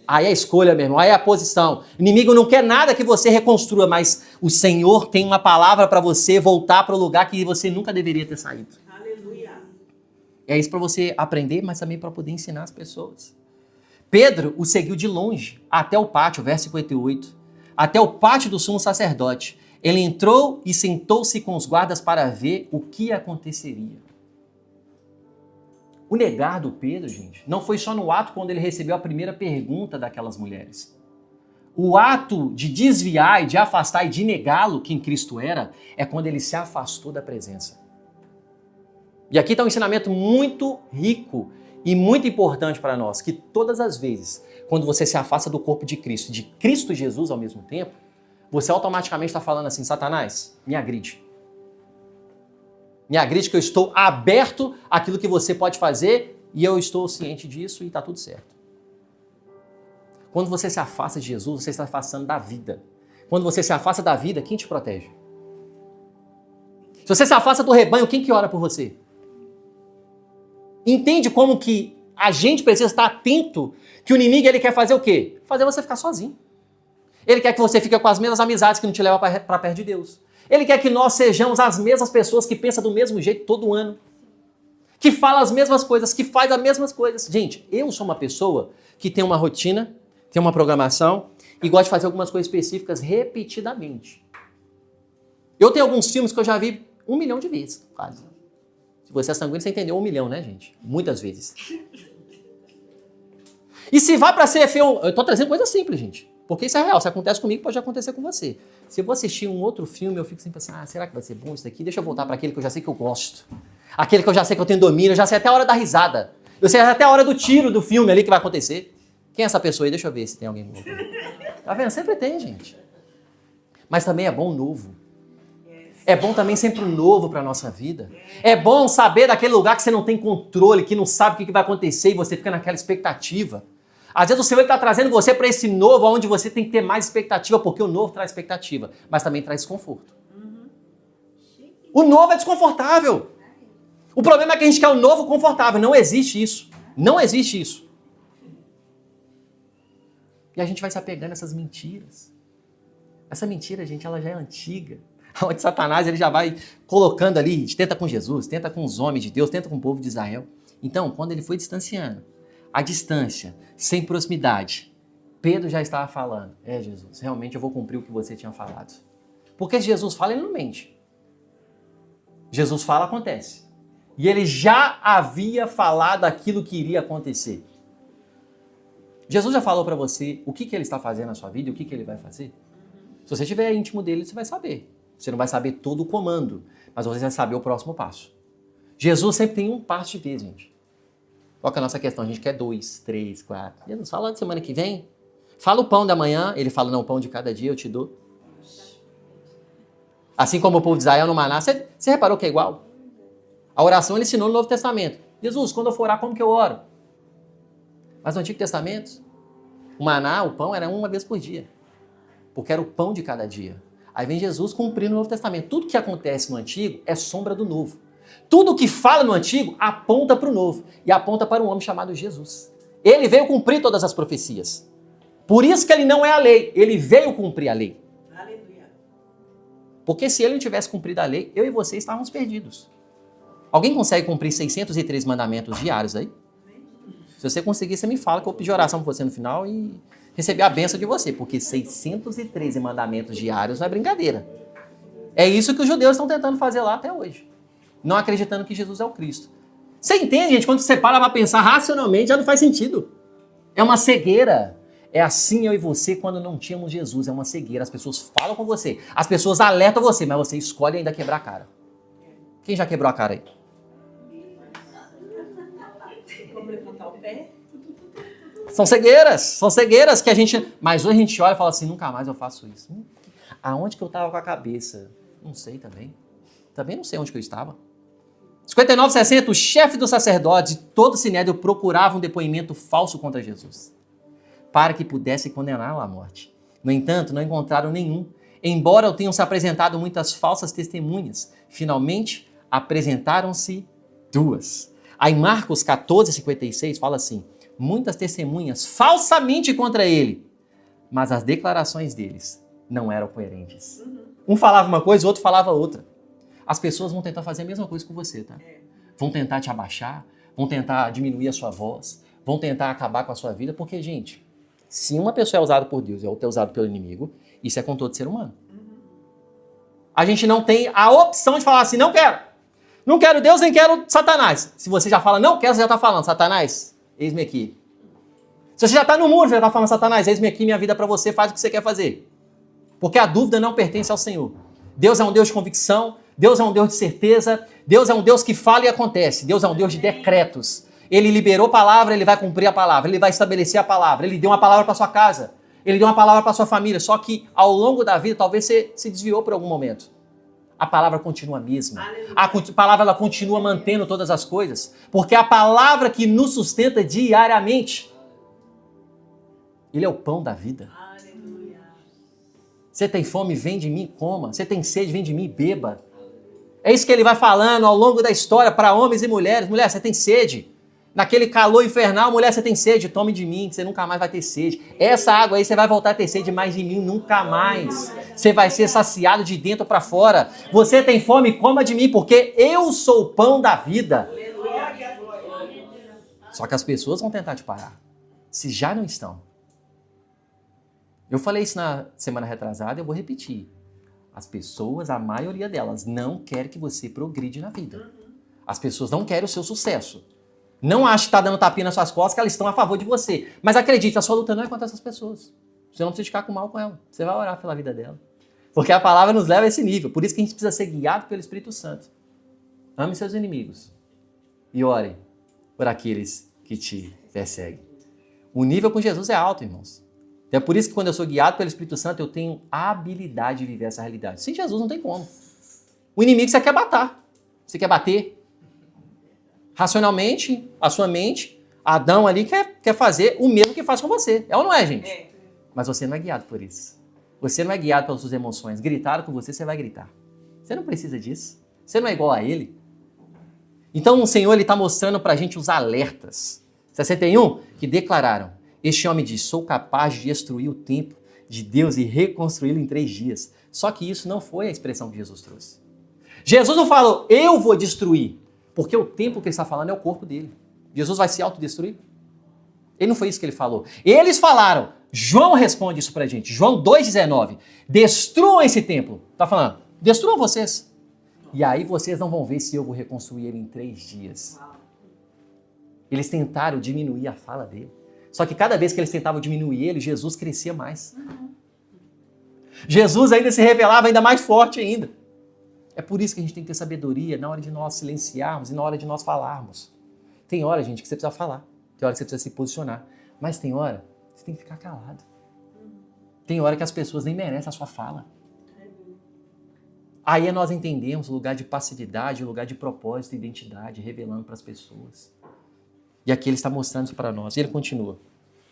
Aí é a escolha, meu irmão, aí é a posição. O inimigo não quer nada que você reconstrua, mas o Senhor tem uma palavra para você voltar para o lugar que você nunca deveria ter saído. Aleluia. É isso para você aprender, mas também para poder ensinar as pessoas. Pedro o seguiu de longe até o pátio, verso 58, até o pátio do sumo sacerdote. Ele entrou e sentou-se com os guardas para ver o que aconteceria. O negar do Pedro, gente, não foi só no ato quando ele recebeu a primeira pergunta daquelas mulheres. O ato de desviar e de afastar e de negá-lo quem Cristo era, é quando ele se afastou da presença. E aqui está um ensinamento muito rico e muito importante para nós, que todas as vezes, quando você se afasta do corpo de Cristo Jesus ao mesmo tempo, você automaticamente está falando assim, Satanás, me agride. Me agride que eu estou aberto àquilo que você pode fazer e eu estou ciente disso e está tudo certo. Quando você se afasta de Jesus, você está afastando da vida. Quando você se afasta da vida, quem te protege? Se você se afasta do rebanho, quem que ora por você? Entende como que a gente precisa estar atento que o inimigo ele quer fazer o quê? Fazer você ficar sozinho. Ele quer que você fique com as mesmas amizades que não te levam para perto de Deus. Ele quer que nós sejamos as mesmas pessoas que pensam do mesmo jeito todo ano. Que fala as mesmas coisas, que faz as mesmas coisas. Gente, eu sou uma pessoa que tem uma rotina, tem uma programação e gosta de fazer algumas coisas específicas repetidamente. Eu tenho alguns filmes que eu já vi 1 milhão de vezes, quase. Se você é sanguíneo, você entendeu 1 milhão, né, gente? Muitas vezes. E se vai para ser feio, eu tô trazendo coisa simples, gente. Porque isso é real, se acontece comigo, pode acontecer com você. Se eu vou assistir um outro filme, eu fico sempre pensando, será que vai ser bom isso daqui? Deixa eu voltar para aquele que eu já sei que eu gosto. Aquele que eu já sei que eu tenho domínio, eu já sei até a hora da risada. Eu sei até a hora do tiro do filme ali que vai acontecer. Quem é essa pessoa aí? Deixa eu ver se tem alguém novo. Tá vendo? Sempre tem, gente. Mas também é bom novo. É bom também sempre um novo para a nossa vida. É bom saber daquele lugar que você não tem controle, que não sabe o que vai acontecer e você fica naquela expectativa. Às vezes o Senhor está trazendo você para esse novo, onde você tem que ter mais expectativa, porque o novo traz expectativa, mas também traz desconforto. O novo é desconfortável. O problema é que a gente quer o novo confortável. Não existe isso. Não existe isso. E a gente vai se apegando a essas mentiras. Essa mentira, gente, ela já é antiga. Onde Satanás ele já vai colocando ali, tenta com Jesus, tenta com os homens de Deus, tenta com o povo de Israel. Então, quando ele foi distanciando, a distância, sem proximidade, Pedro já estava falando, Jesus, realmente eu vou cumprir o que você tinha falado. Porque se Jesus fala, ele não mente. Jesus fala, acontece. E ele já havia falado aquilo que iria acontecer. Jesus já falou para você o que ele está fazendo na sua vida e o que ele vai fazer? Se você estiver íntimo dele, você vai saber. Você não vai saber todo o comando, mas você vai saber o próximo passo. Jesus sempre tem um passo de vez, gente. Qual que é a nossa questão? A gente quer 2, 3, 4. Jesus fala de semana que vem. Fala o pão da manhã, ele fala, não, o pão de cada dia eu te dou. Assim como o povo de Israel no maná. Você reparou que é igual? A oração ele ensinou no Novo Testamento. Jesus, quando eu for orar, como que eu oro? Mas no Antigo Testamento, o maná, o pão, era uma vez por dia. Porque era o pão de cada dia. Aí vem Jesus cumprindo o Novo Testamento. Tudo que acontece no Antigo é sombra do Novo. Tudo que fala no Antigo aponta para o Novo. E aponta para um homem chamado Jesus. Ele veio cumprir todas as profecias. Por isso que ele não é a lei. Ele veio cumprir a lei. Aleluia. Porque se ele não tivesse cumprido a lei, eu e você estávamos perdidos. Alguém consegue cumprir 603 mandamentos diários aí? Se você conseguir, você me fala que eu vou pedir oração para você no final e receber a bênção de você. Porque 613 mandamentos diários não é brincadeira. É isso que os judeus estão tentando fazer lá até hoje. Não acreditando que Jesus é o Cristo. Você entende, gente? Quando você para pensar racionalmente, já não faz sentido. É uma cegueira. É assim eu e você quando não tínhamos Jesus. É uma cegueira. As pessoas falam com você. As pessoas alertam você, mas você escolhe ainda quebrar a cara. Quem já quebrou a cara aí? Vamos levantar o pé. São cegueiras que a gente... Mas hoje a gente olha e fala assim, nunca mais eu faço isso. Aonde que eu estava com a cabeça? Não sei também. Também não sei onde que eu estava. 59:60, o chefe dos sacerdotes e todo o sinédrio procurava um depoimento falso contra Jesus, para que pudesse condená-lo à morte. No entanto, não encontraram nenhum. Embora tenham se apresentado muitas falsas testemunhas, finalmente apresentaram-se 2. Aí Marcos 14:56 fala assim, muitas testemunhas falsamente contra ele, mas as declarações deles não eram coerentes. Um falava uma coisa, o outro falava outra. As pessoas vão tentar fazer a mesma coisa com você, tá? Vão tentar te abaixar, vão tentar diminuir a sua voz, vão tentar acabar com a sua vida, porque, gente, se uma pessoa é usada por Deus e a outra é usada pelo inimigo, isso é com todo ser humano. A gente não tem a opção de falar assim, não quero. Não quero Deus, nem quero Satanás. Se você já fala não quero, você já está falando, Satanás, eis-me aqui. Se você já está no muro, você já está falando, Satanás, eis-me aqui, minha vida para você, faz o que você quer fazer. Porque a dúvida não pertence ao Senhor. Deus é um Deus de convicção, Deus é um Deus de certeza, Deus é um Deus que fala e acontece, Deus é um Deus de decretos. Ele liberou a palavra, ele vai cumprir a palavra, ele vai estabelecer a palavra, ele deu uma palavra para sua casa, ele deu uma palavra para sua família, só que ao longo da vida talvez você se desviou por algum momento. A palavra continua a mesma. A palavra ela continua mantendo todas as coisas, porque é a palavra que nos sustenta diariamente. Ele é o pão da vida. Aleluia. Você tem fome, vem de mim, coma. Você tem sede, vem de mim, beba. É isso que ele vai falando ao longo da história para homens e mulheres. Mulher, você tem sede. Naquele calor infernal, mulher, você tem sede. Tome de mim, que você nunca mais vai ter sede. Essa água aí, você vai voltar a ter sede, mais de mim, nunca mais. Você vai ser saciado de dentro para fora. Você tem fome, coma de mim, porque eu sou o pão da vida. Só que as pessoas vão tentar te parar. Se já não estão. Eu falei isso na semana retrasada, eu vou repetir. As pessoas, a maioria delas, não quer que você progride na vida. As pessoas não querem o seu sucesso. Não acha que está dando tapinha nas suas costas, que elas estão a favor de você. Mas acredite, a sua luta não é contra essas pessoas. Você não precisa ficar com mal com ela. Você vai orar pela vida dela. Porque a palavra nos leva a esse nível. Por isso que a gente precisa ser guiado pelo Espírito Santo. Ame seus inimigos. E ore por aqueles que te perseguem. O nível com Jesus é alto, irmãos. É por isso que quando eu sou guiado pelo Espírito Santo, eu tenho a habilidade de viver essa realidade. Sem Jesus não tem como. O inimigo você quer matar. Você quer bater. Racionalmente, a sua mente, Adão ali quer fazer o mesmo que faz com você. É ou não é, gente? É. Mas você não é guiado por isso. Você não é guiado pelas suas emoções. Gritaram com você, você vai gritar. Você não precisa disso. Você não é igual a ele. Então o Senhor está mostrando para a gente os alertas. 61, que declararam. Este homem diz, sou capaz de destruir o templo de Deus e reconstruí-lo em 3 dias. Só que isso não foi a expressão que Jesus trouxe. Jesus não falou, eu vou destruir, porque o templo que ele está falando é o corpo dele. Jesus vai se autodestruir? Ele não foi isso que ele falou. Eles falaram, João responde isso pra gente, João 2,19, destruam esse templo. Tá falando, destruam vocês. E aí vocês não vão ver se eu vou reconstruir ele em 3 dias. Eles tentaram diminuir a fala dele. Só que cada vez que eles tentavam diminuir ele, Jesus crescia mais. Jesus ainda se revelava ainda mais forte ainda. É por isso que a gente tem que ter sabedoria na hora de nós silenciarmos e na hora de nós falarmos. Tem hora, gente, que você precisa falar. Tem hora que você precisa se posicionar. Mas tem hora que você tem que ficar calado. Tem hora que as pessoas nem merecem a sua fala. Aí nós entendemos o lugar de passividade, o lugar de propósito e identidade, revelando para as pessoas. E aqui ele está mostrando isso para nós. E ele continua.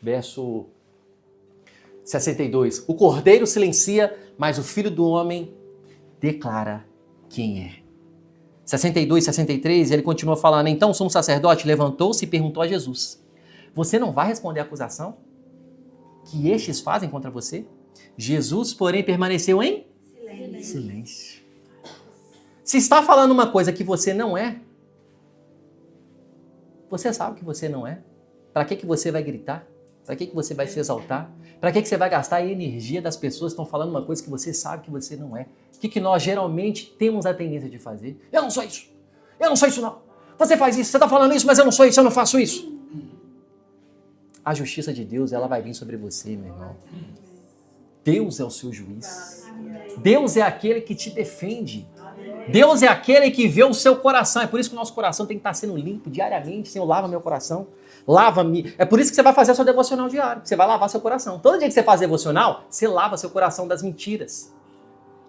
Verso 62. O cordeiro silencia, mas o filho do homem declara quem é. 62, 63, ele continua falando. Então o sumo sacerdote levantou-se e perguntou a Jesus. Você não vai responder a acusação que estes fazem contra você? Jesus, porém, permaneceu em silêncio. Se está falando uma coisa que você não é, você sabe que você não é. Para que você vai gritar? Para que você vai se exaltar? Para que você vai gastar a energia das pessoas que estão falando uma coisa que você sabe que você não é? O que nós geralmente temos a tendência de fazer? Eu não sou isso. Eu não sou isso não. Você faz isso, você está falando isso, mas eu não sou isso, eu não faço isso. A justiça de Deus, ela vai vir sobre você, meu irmão. Deus é o seu juiz. Deus é aquele que te defende. Deus é aquele que vê o seu coração. É por isso que o nosso coração tem que estar sendo limpo diariamente. Senhor, lava meu coração. Lava-me. É por isso que você vai fazer a sua devocional diário. Você vai lavar seu coração. Todo dia que você faz devocional, você lava seu coração das mentiras,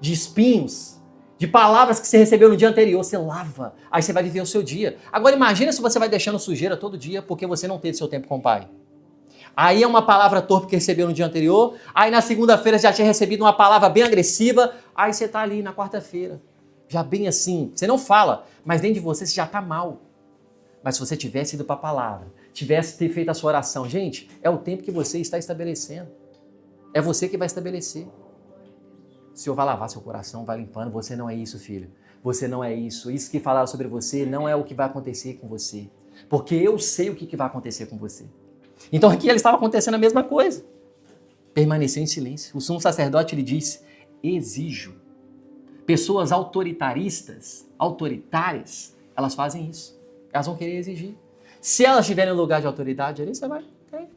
de espinhos, de palavras que você recebeu no dia anterior. Você lava. Aí você vai viver o seu dia. Agora imagina se você vai deixando sujeira todo dia porque você não teve seu tempo com o Pai. Aí é uma palavra torpe que recebeu no dia anterior. Aí na segunda-feira já tinha recebido uma palavra bem agressiva. Aí você está ali na quarta-feira. Já bem assim, você não fala, mas dentro de você já está mal. Mas se você tivesse ido para a palavra, tivesse ter feito a sua oração, gente, é o tempo que você está estabelecendo. É você que vai estabelecer. O Senhor vai lavar seu coração, vai limpando. Você não é isso, filho. Você não é isso. Isso que falaram sobre você não é o que vai acontecer com você. Porque eu sei o que vai acontecer com você. Então aqui ele estava acontecendo a mesma coisa. Permaneceu em silêncio. O sumo sacerdote lhe disse, exijo. Pessoas autoritárias, elas fazem isso. Elas vão querer exigir. Se elas estiverem no lugar de autoridade, ali você vai cair.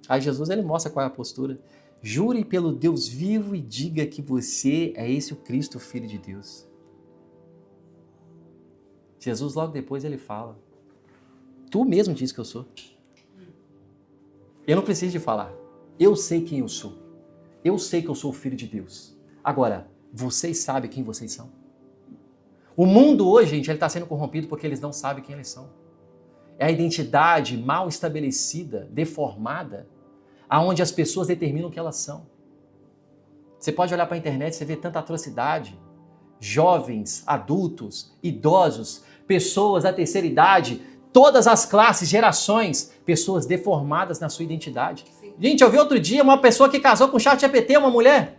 Aí Jesus ele mostra qual é a postura. Jure pelo Deus vivo e diga que você é esse o Cristo, o Filho de Deus. Jesus logo depois ele fala, tu mesmo diz que eu sou. Eu não preciso de falar. Eu sei quem eu sou. Eu sei que eu sou o Filho de Deus. Agora, vocês sabem quem vocês são? O mundo hoje, gente, ele está sendo corrompido porque eles não sabem quem eles são. É a identidade mal estabelecida, deformada, aonde as pessoas determinam o que elas são. Você pode olhar para a internet e você vê tanta atrocidade. Jovens, adultos, idosos, pessoas da terceira idade, todas as classes, gerações, pessoas deformadas na sua identidade. Sim. Gente, eu vi outro dia uma pessoa que casou com o ChatGPT, uma mulher.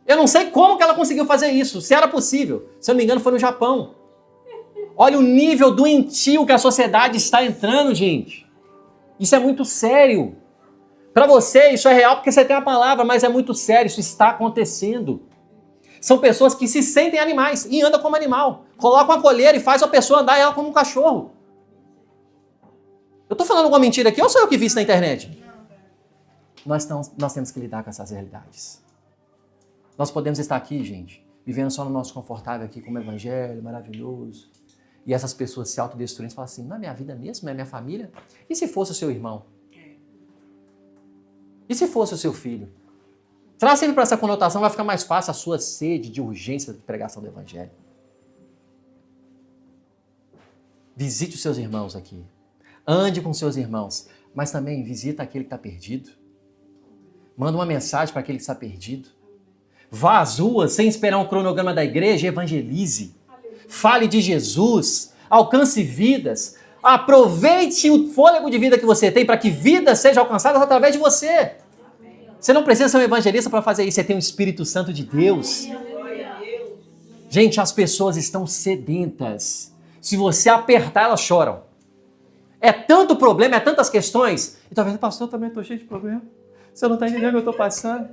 Eu não sei como que ela conseguiu fazer isso, se era possível. Se eu não me engano, foi no Japão. Olha o nível doentio que a sociedade está entrando, gente. Isso é muito sério. Para você, isso é real porque você tem a palavra, mas é muito sério, isso está acontecendo. São pessoas que se sentem animais e andam como animal. Coloca uma coleira e faz a pessoa andar ela como um cachorro. Eu estou falando alguma mentira aqui ou sou eu que vi isso na internet? Nós temos que lidar com essas realidades. Nós podemos estar aqui, gente, vivendo só no nosso confortável aqui, como evangelho maravilhoso. E essas pessoas se autodestruindo e falam assim, não é minha vida mesmo, não é minha família? E se fosse o seu irmão? E se fosse o seu filho? Traz sempre para essa conotação, vai ficar mais fácil a sua sede de urgência de pregação do evangelho. Visite os seus irmãos aqui. Ande com seus irmãos. Mas também visita aquele que está perdido. Manda uma mensagem para aquele que está perdido. Vá às ruas sem esperar um cronograma da igreja e evangelize. Fale de Jesus. Alcance vidas. Aproveite o fôlego de vida que você tem para que vida seja alcançada através de você. Você não precisa ser um evangelista para fazer isso. Você tem o Espírito Santo de Deus. Gente, as pessoas estão sedentas. Se você apertar, elas choram. É tanto problema, é tantas questões. E talvez, pastor, eu também estou cheio de problema. Você não está entendendo o que eu estou passando.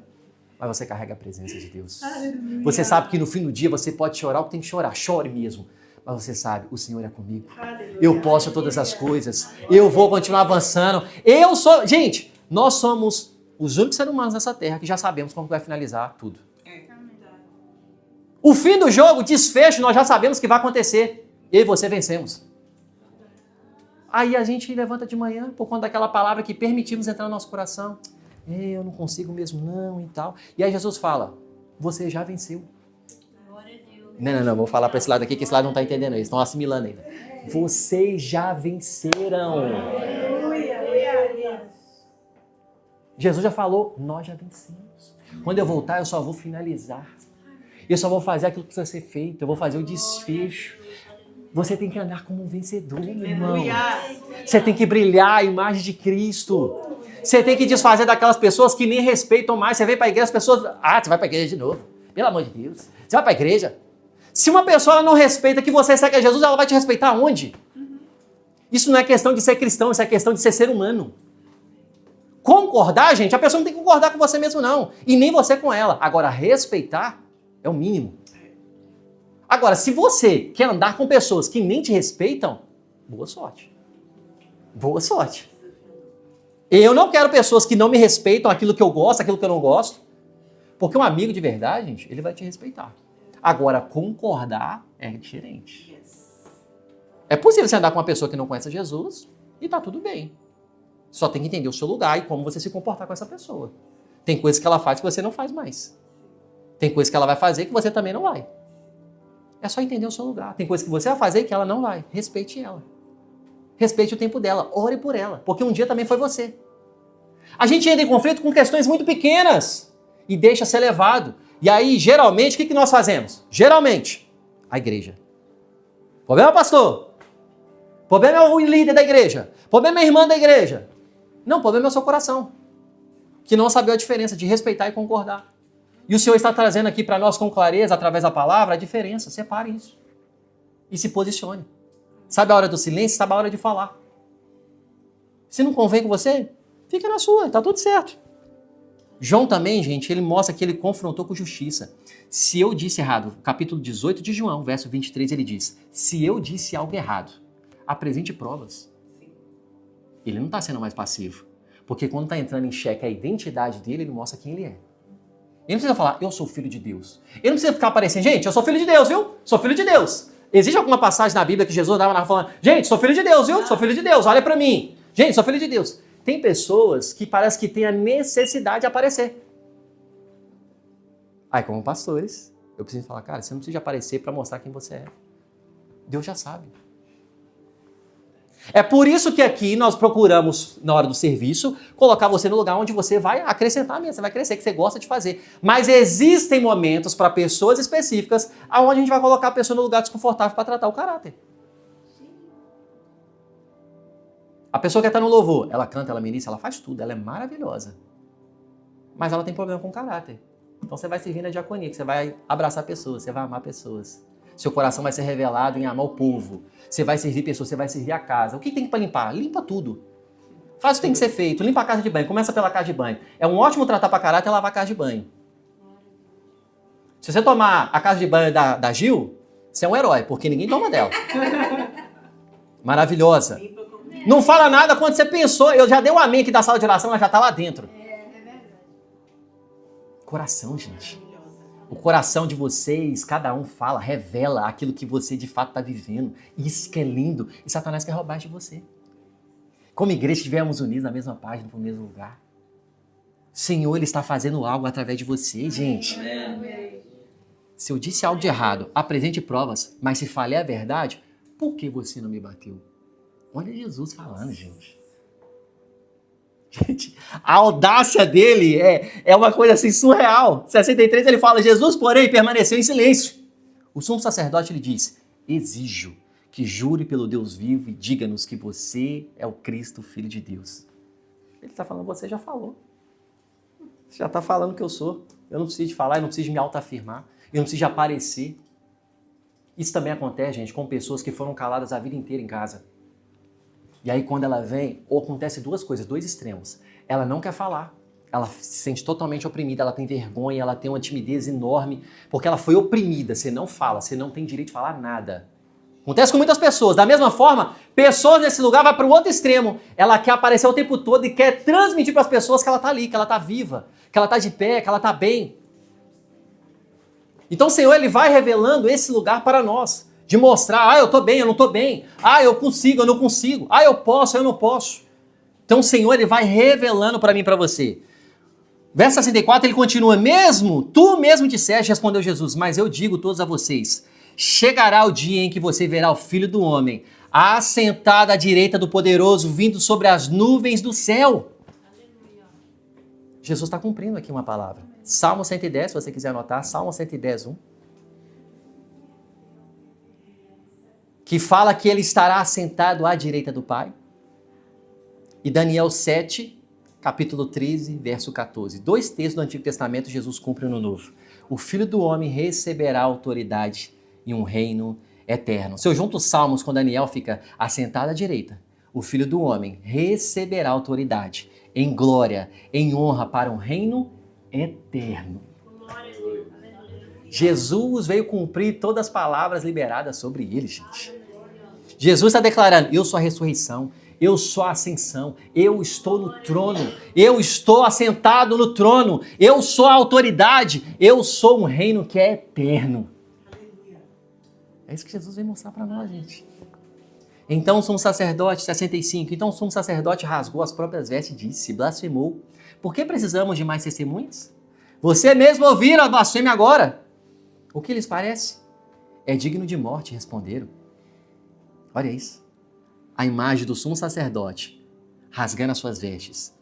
Mas você carrega a presença de Deus. Aleluia. Você sabe que no fim do dia você pode chorar o que tem que chorar. Chore mesmo. Mas você sabe, o Senhor é comigo. Aleluia. Eu posso todas as coisas. Eu vou continuar avançando. Gente, nós somos os únicos seres humanos nessa terra que já sabemos como vai finalizar tudo. O fim do jogo, desfecho, nós já sabemos que vai acontecer. Eu e você vencemos. Aí a gente levanta de manhã por conta daquela palavra que permitimos entrar no nosso coração. Eu não consigo mesmo não e tal. E aí Jesus fala, você já venceu. Não, vou falar para esse lado aqui, que esse lado não está entendendo, eles estão assimilando ainda. Vocês já venceram. Jesus já falou, nós já vencemos. Quando eu voltar, eu só vou finalizar. Eu só vou fazer aquilo que precisa ser feito, eu vou fazer o desfecho. Você tem que andar como um vencedor, meu irmão. Você tem que brilhar a imagem de Cristo. Você tem que desfazer daquelas pessoas que nem respeitam mais. Você vem para a igreja, as pessoas... você vai para a igreja de novo. Pelo amor de Deus. Você vai para a igreja. Se uma pessoa não respeita que você segue a Jesus, ela vai te respeitar onde? Isso não é questão de ser cristão, isso é questão de ser humano. Concordar, gente, a pessoa não tem que concordar com você mesmo, não. E nem você com ela. Agora, respeitar é o mínimo. Agora, se você quer andar com pessoas que nem te respeitam, boa sorte. Boa sorte. Eu não quero pessoas que não me respeitam aquilo que eu gosto, aquilo que eu não gosto. Porque um amigo de verdade, gente, ele vai te respeitar. Agora, concordar é diferente. É possível você andar com uma pessoa que não conhece Jesus e tá tudo bem. Só tem que entender o seu lugar e como você se comportar com essa pessoa. Tem coisas que ela faz que você não faz mais. Tem coisas que ela vai fazer que você também não vai. É só entender o seu lugar. Tem coisas que você vai fazer que ela não vai. Respeite ela. Respeite o tempo dela. Ore por ela. Porque um dia também foi você. A gente entra em conflito com questões muito pequenas e deixa ser levado. E aí, geralmente, o que nós fazemos? Geralmente, a igreja. Problema, pastor? Problema é o líder da igreja. Problema é a irmã da igreja. Não, problema é o seu coração. Que não sabe a diferença de respeitar e concordar. E o Senhor está trazendo aqui para nós com clareza, através da palavra, a diferença. Separe isso. E se posicione. Sabe a hora do silêncio? Sabe a hora de falar. Se não convém com você, fica na sua, está tudo certo. João também, gente, ele mostra que ele confrontou com justiça. Se eu disse errado, capítulo 18 de João, verso 23, ele diz, se eu disse algo errado, apresente provas. Ele não está sendo mais passivo. Porque quando está entrando em xeque a identidade dele, ele mostra quem ele é. Ele não precisa falar, eu sou filho de Deus. Ele não precisa ficar aparecendo, gente, eu sou filho de Deus, viu? Sou filho de Deus. Existe alguma passagem na Bíblia que Jesus dava falando, gente, sou filho de Deus, viu? Sou filho de Deus, olha pra mim. Gente, sou filho de Deus. Tem pessoas que parece que têm a necessidade de aparecer. Aí, como pastores, eu preciso falar, cara, você não precisa aparecer para mostrar quem você é. Deus já sabe. É por isso que aqui nós procuramos, na hora do serviço, colocar você no lugar onde você vai acrescentar mesmo, você vai crescer, que você gosta de fazer. Mas existem momentos para pessoas específicas onde a gente vai colocar a pessoa no lugar desconfortável para tratar o caráter. A pessoa que está no louvor, ela canta, ela ministra, ela faz tudo, ela é maravilhosa. Mas ela tem problema com o caráter. Então você vai servir na diaconia, que você vai abraçar pessoas, você vai amar pessoas. Seu coração vai ser revelado em amar o povo. Você vai servir pessoas, você vai servir a casa. O que tem para limpar? Limpa tudo. Faz o que tem que ser feito. Limpa a casa de banho. Começa pela casa de banho. É um ótimo tratar para caráter lavar a casa de banho. Se você tomar a casa de banho da Gil, você é um herói, porque ninguém toma dela. Maravilhosa. Não fala nada quando você pensou. Eu já dei um amém aqui da sala de oração, ela já está lá dentro. É verdade. Coração, gente. O coração de vocês, cada um fala, revela aquilo que você de fato está vivendo. Isso que é lindo. E Satanás quer roubar de você. Como igreja, estivermos unidos na mesma página, no mesmo lugar. O Senhor, Ele está fazendo algo através de você, gente. Se eu disse algo de errado, apresente provas, mas se falei a verdade, por que você não me bateu? Olha Jesus falando, gente. Gente, a audácia dele é uma coisa assim surreal. 63 ele fala, Jesus, porém, permaneceu em silêncio. O sumo sacerdote lhe diz, exijo que jure pelo Deus vivo e diga-nos que você é o Cristo, Filho de Deus. Ele está falando, você já falou. Você já está falando que eu sou. Eu não preciso de falar, eu não preciso de me autoafirmar, eu não preciso de aparecer. Isso também acontece, gente, com pessoas que foram caladas a vida inteira em casa. E aí quando ela vem, ou acontece duas coisas, dois extremos. Ela não quer falar, ela se sente totalmente oprimida, ela tem vergonha, ela tem uma timidez enorme, porque ela foi oprimida, você não fala, você não tem direito de falar nada. Acontece com muitas pessoas. Da mesma forma, pessoas nesse lugar vão para o outro extremo. Ela quer aparecer o tempo todo e quer transmitir para as pessoas que ela está ali, que ela está viva, que ela está de pé, que ela está bem. Então o Senhor ele vai revelando esse lugar para nós, de mostrar, eu estou bem, eu não estou bem, eu consigo, eu não consigo, eu posso, eu não posso. Então o Senhor ele vai revelando para mim e para você. Verso 64 ele continua, tu mesmo disseste, respondeu Jesus, mas eu digo todos a vocês, chegará o dia em que você verá o Filho do Homem assentado à direita do Poderoso, vindo sobre as nuvens do céu. Jesus está cumprindo aqui uma palavra. Salmo 110, se você quiser anotar, Salmo 110, 1. Que fala que ele estará assentado à direita do Pai. E Daniel 7, capítulo 13, verso 14. Dois textos do Antigo Testamento Jesus cumpre no Novo. O Filho do Homem receberá autoridade e um reino eterno. Se eu junto os Salmos com Daniel, fica assentado à direita. O Filho do Homem receberá autoridade em glória, em honra para um reino eterno. Jesus veio cumprir todas as palavras liberadas sobre ele, gente. Jesus está declarando, eu sou a ressurreição, eu sou a ascensão, eu estou no trono, eu estou assentado no trono, eu sou a autoridade, eu sou um reino que é eterno. É isso que Jesus veio mostrar para nós, gente. Então o sumo sacerdote, 65, então o sumo sacerdote rasgou as próprias vestes e disse, blasfemou. Por que precisamos de mais testemunhas? Você mesmo ouviram a blasfêmia agora. O que lhes parece? É digno de morte, responderam. Olha isso. A imagem do sumo sacerdote rasgando as suas vestes.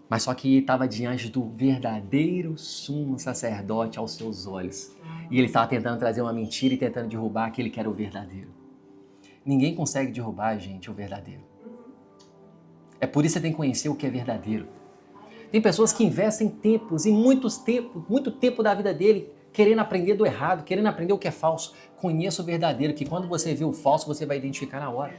Mas só que estava diante do verdadeiro sumo sacerdote aos seus olhos. E ele estava tentando trazer uma mentira e tentando derrubar aquele que era o verdadeiro. Ninguém consegue derrubar, gente, o verdadeiro. É por isso que você tem que conhecer o que é verdadeiro. Tem pessoas que investem tempos e muito tempo da vida dele querendo aprender do errado, querendo aprender o que é falso. Conheça o verdadeiro, que quando você vê o falso, você vai identificar na hora.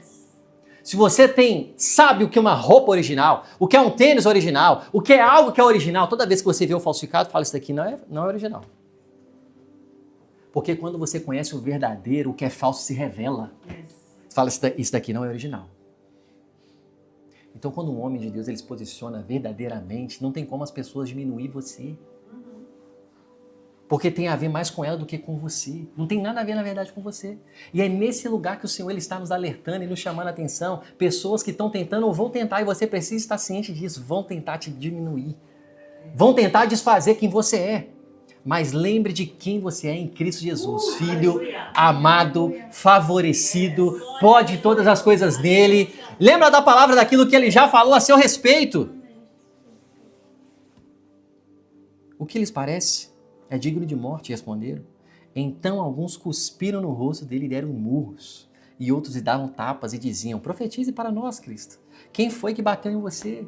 Se você sabe o que é uma roupa original, o que é um tênis original, o que é algo que é original, toda vez que você vê o falsificado, fala, isso daqui não é original. Porque quando você conhece o verdadeiro, o que é falso se revela. Você fala, isso daqui não é original. Então, quando um homem de Deus ele se posiciona verdadeiramente, não tem como as pessoas diminuir você. Porque tem a ver mais com ela do que com você. Não tem nada a ver, na verdade, com você. E é nesse lugar que o Senhor ele está nos alertando e nos chamando a atenção. Pessoas que estão tentando ou vão tentar, e você precisa estar ciente disso, vão tentar te diminuir. Vão tentar desfazer quem você é. Mas lembre de quem você é em Cristo Jesus. Filho, amado, favorecido, pode todas as coisas nele. Lembra da palavra daquilo que ele já falou a seu respeito. O que lhes parece? É digno de morte, responderam. Então alguns cuspiram no rosto dele e deram murros. E outros lhe davam tapas e diziam, profetize para nós, Cristo. Quem foi que bateu em você?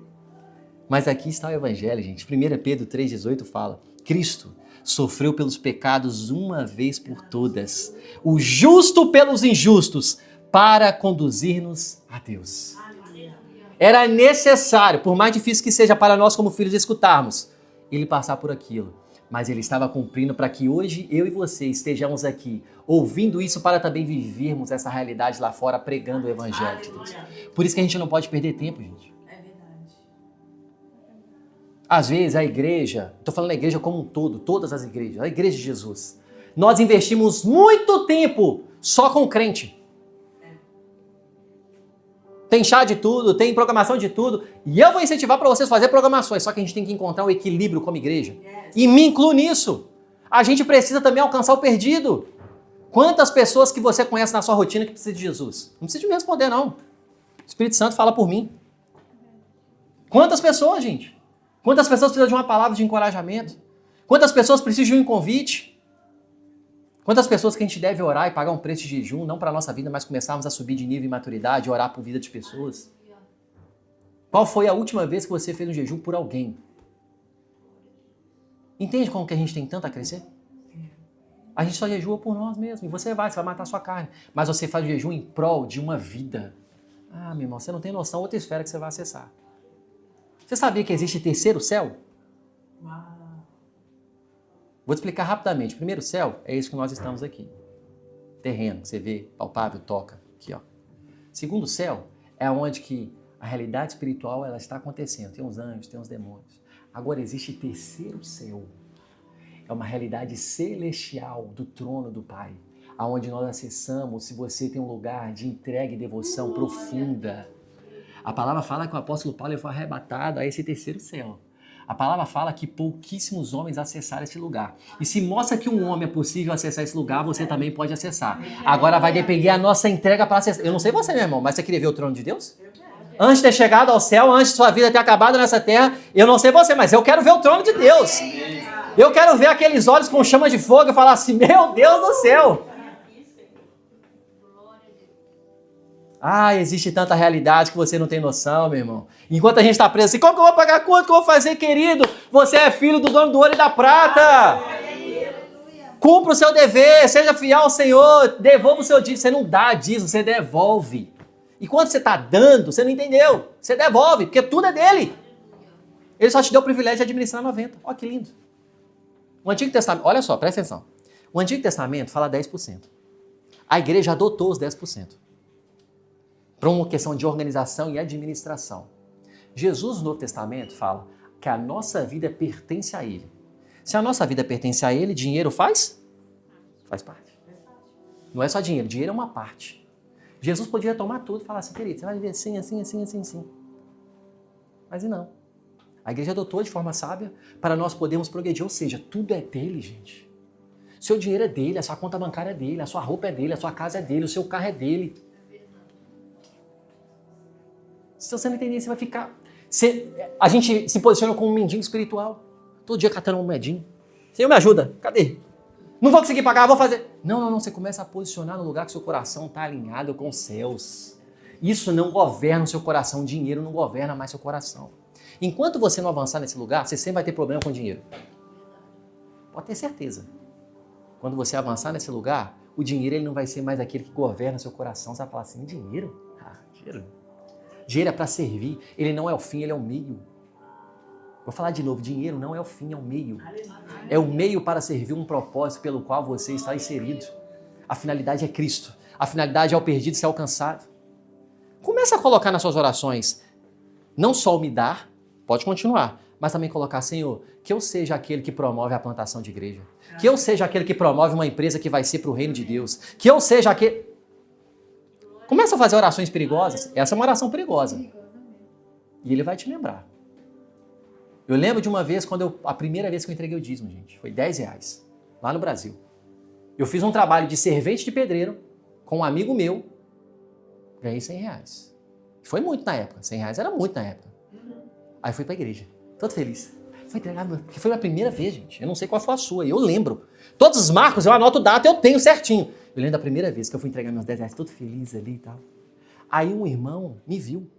Mas aqui está o evangelho, gente. 1 Pedro 3,18 fala, Cristo sofreu pelos pecados uma vez por todas, o justo pelos injustos, para conduzir-nos a Deus. Era necessário, por mais difícil que seja para nós como filhos escutarmos, ele passar por aquilo. Mas ele estava cumprindo para que hoje eu e você estejamos aqui, ouvindo isso para também vivermos essa realidade lá fora, pregando o evangelho de Deus. Por isso que a gente não pode perder tempo, gente. Às vezes a igreja, estou falando a igreja como um todo, todas as igrejas, a igreja de Jesus, nós investimos muito tempo só com crente. Tem chá de tudo, tem programação de tudo, e eu vou incentivar para vocês fazer programações, só que a gente tem que encontrar um equilíbrio como igreja. E me incluo nisso. A gente precisa também alcançar o perdido. Quantas pessoas que você conhece na sua rotina que precisam de Jesus? Não precisa de me responder, não. O Espírito Santo fala por mim. Quantas pessoas, gente? Quantas pessoas precisam de uma palavra de encorajamento? Quantas pessoas precisam de um convite? Quantas pessoas que a gente deve orar e pagar um preço de jejum, não para a nossa vida, mas começarmos a subir de nível e maturidade, orar por vida de pessoas? Qual foi a última vez que você fez um jejum por alguém? Entende como que a gente tem tanto a crescer? A gente só jejua por nós mesmos. E você vai matar a sua carne. Mas você faz o jejum em prol de uma vida. Ah, meu irmão, você não tem noção outra esfera que você vai acessar. Você sabia que existe terceiro céu? Uau. Vou te explicar rapidamente. Primeiro céu é isso que nós estamos aqui. Terreno, que você vê, palpável, toca. Aqui, ó. Segundo céu é onde que a realidade espiritual ela está acontecendo. Tem os anjos, tem os demônios. Agora existe terceiro céu. É uma realidade celestial do trono do Pai, aonde nós acessamos se você tem um lugar de entrega e devoção profunda. A palavra fala que o apóstolo Paulo foi arrebatado a esse terceiro céu. A palavra fala que pouquíssimos homens acessaram esse lugar. E se mostra que um homem é possível acessar esse lugar, você também pode acessar. Agora vai depender a nossa entrega para acessar. Eu não sei você, meu irmão, mas você queria ver o trono de Deus? Antes de ter chegado ao céu, antes de sua vida ter acabado nessa terra, eu não sei você, mas eu quero ver o trono de Deus. Eu quero ver aqueles olhos com chama de fogo e falar assim, meu Deus do céu. Ah, existe tanta realidade que você não tem noção, meu irmão. Enquanto a gente está preso assim, como que eu vou pagar conta? O que eu vou fazer, querido? Você é filho do dono do ouro e da prata. Cumpra o seu dever, seja fiel ao Senhor, devolva o seu dízimo. Você não dá dízimo, você devolve. E quando você está dando, você não entendeu. Você devolve, porque tudo é dele. Ele só te deu o privilégio de administrar 90. Olha que lindo. O Antigo Testamento, olha só, presta atenção. O Antigo Testamento fala 10%. A igreja adotou os 10%. Para uma questão de organização e administração. Jesus, no Novo Testamento, fala que a nossa vida pertence a Ele. Se a nossa vida pertence a Ele, dinheiro faz? Faz parte. Não é só dinheiro, dinheiro é uma parte. Jesus podia tomar tudo e falar assim, querido, você vai viver assim, assim, assim, assim, assim. Mas não. A igreja adotou de forma sábia para nós podermos progredir, ou seja, tudo é dele, gente. Seu dinheiro é dele, a sua conta bancária é dele, a sua roupa é dele, a sua casa é dele, o seu carro é dele. Se você não entender, você vai ficar... A gente se posiciona como um mendigo espiritual. Todo dia catando um medinho. Senhor, me ajuda. Cadê? Não vou conseguir pagar, vou fazer. Não. Você começa a posicionar no lugar que seu coração está alinhado com os céus. Isso não governa o seu coração. Dinheiro não governa mais seu coração. Enquanto você não avançar nesse lugar, você sempre vai ter problema com dinheiro. Pode ter certeza. Quando você avançar nesse lugar, o dinheiro ele não vai ser mais aquele que governa seu coração. Você vai falar assim, dinheiro? Dinheiro. Dinheiro é para servir. Ele não é o fim, ele é o meio. Vou falar de novo, dinheiro não é o fim, é o meio. É o meio para servir um propósito pelo qual você está inserido. A finalidade é Cristo. A finalidade é o perdido ser alcançado. Começa a colocar nas suas orações, não só o me dar, pode continuar, mas também colocar, Senhor, que eu seja aquele que promove a plantação de igreja. Que eu seja aquele que promove uma empresa que vai ser para o reino de Deus. Que eu seja aquele... Começa a fazer orações perigosas. Essa é uma oração perigosa. E ele vai te lembrar. Eu lembro de uma vez, a primeira vez que eu entreguei o dízimo, gente, foi R$10, lá no Brasil. Eu fiz um trabalho de servente de pedreiro com um amigo meu, ganhei R$100. Foi muito na época, R$100 era muito na época. Aí fui pra igreja, todo feliz. Foi entregado, porque foi a primeira vez, gente. Eu não sei qual foi a sua, eu lembro. Todos os marcos, eu anoto data, eu tenho certinho. Eu lembro da primeira vez que eu fui entregar meus R$10, todo feliz ali e tal. Aí um irmão me viu.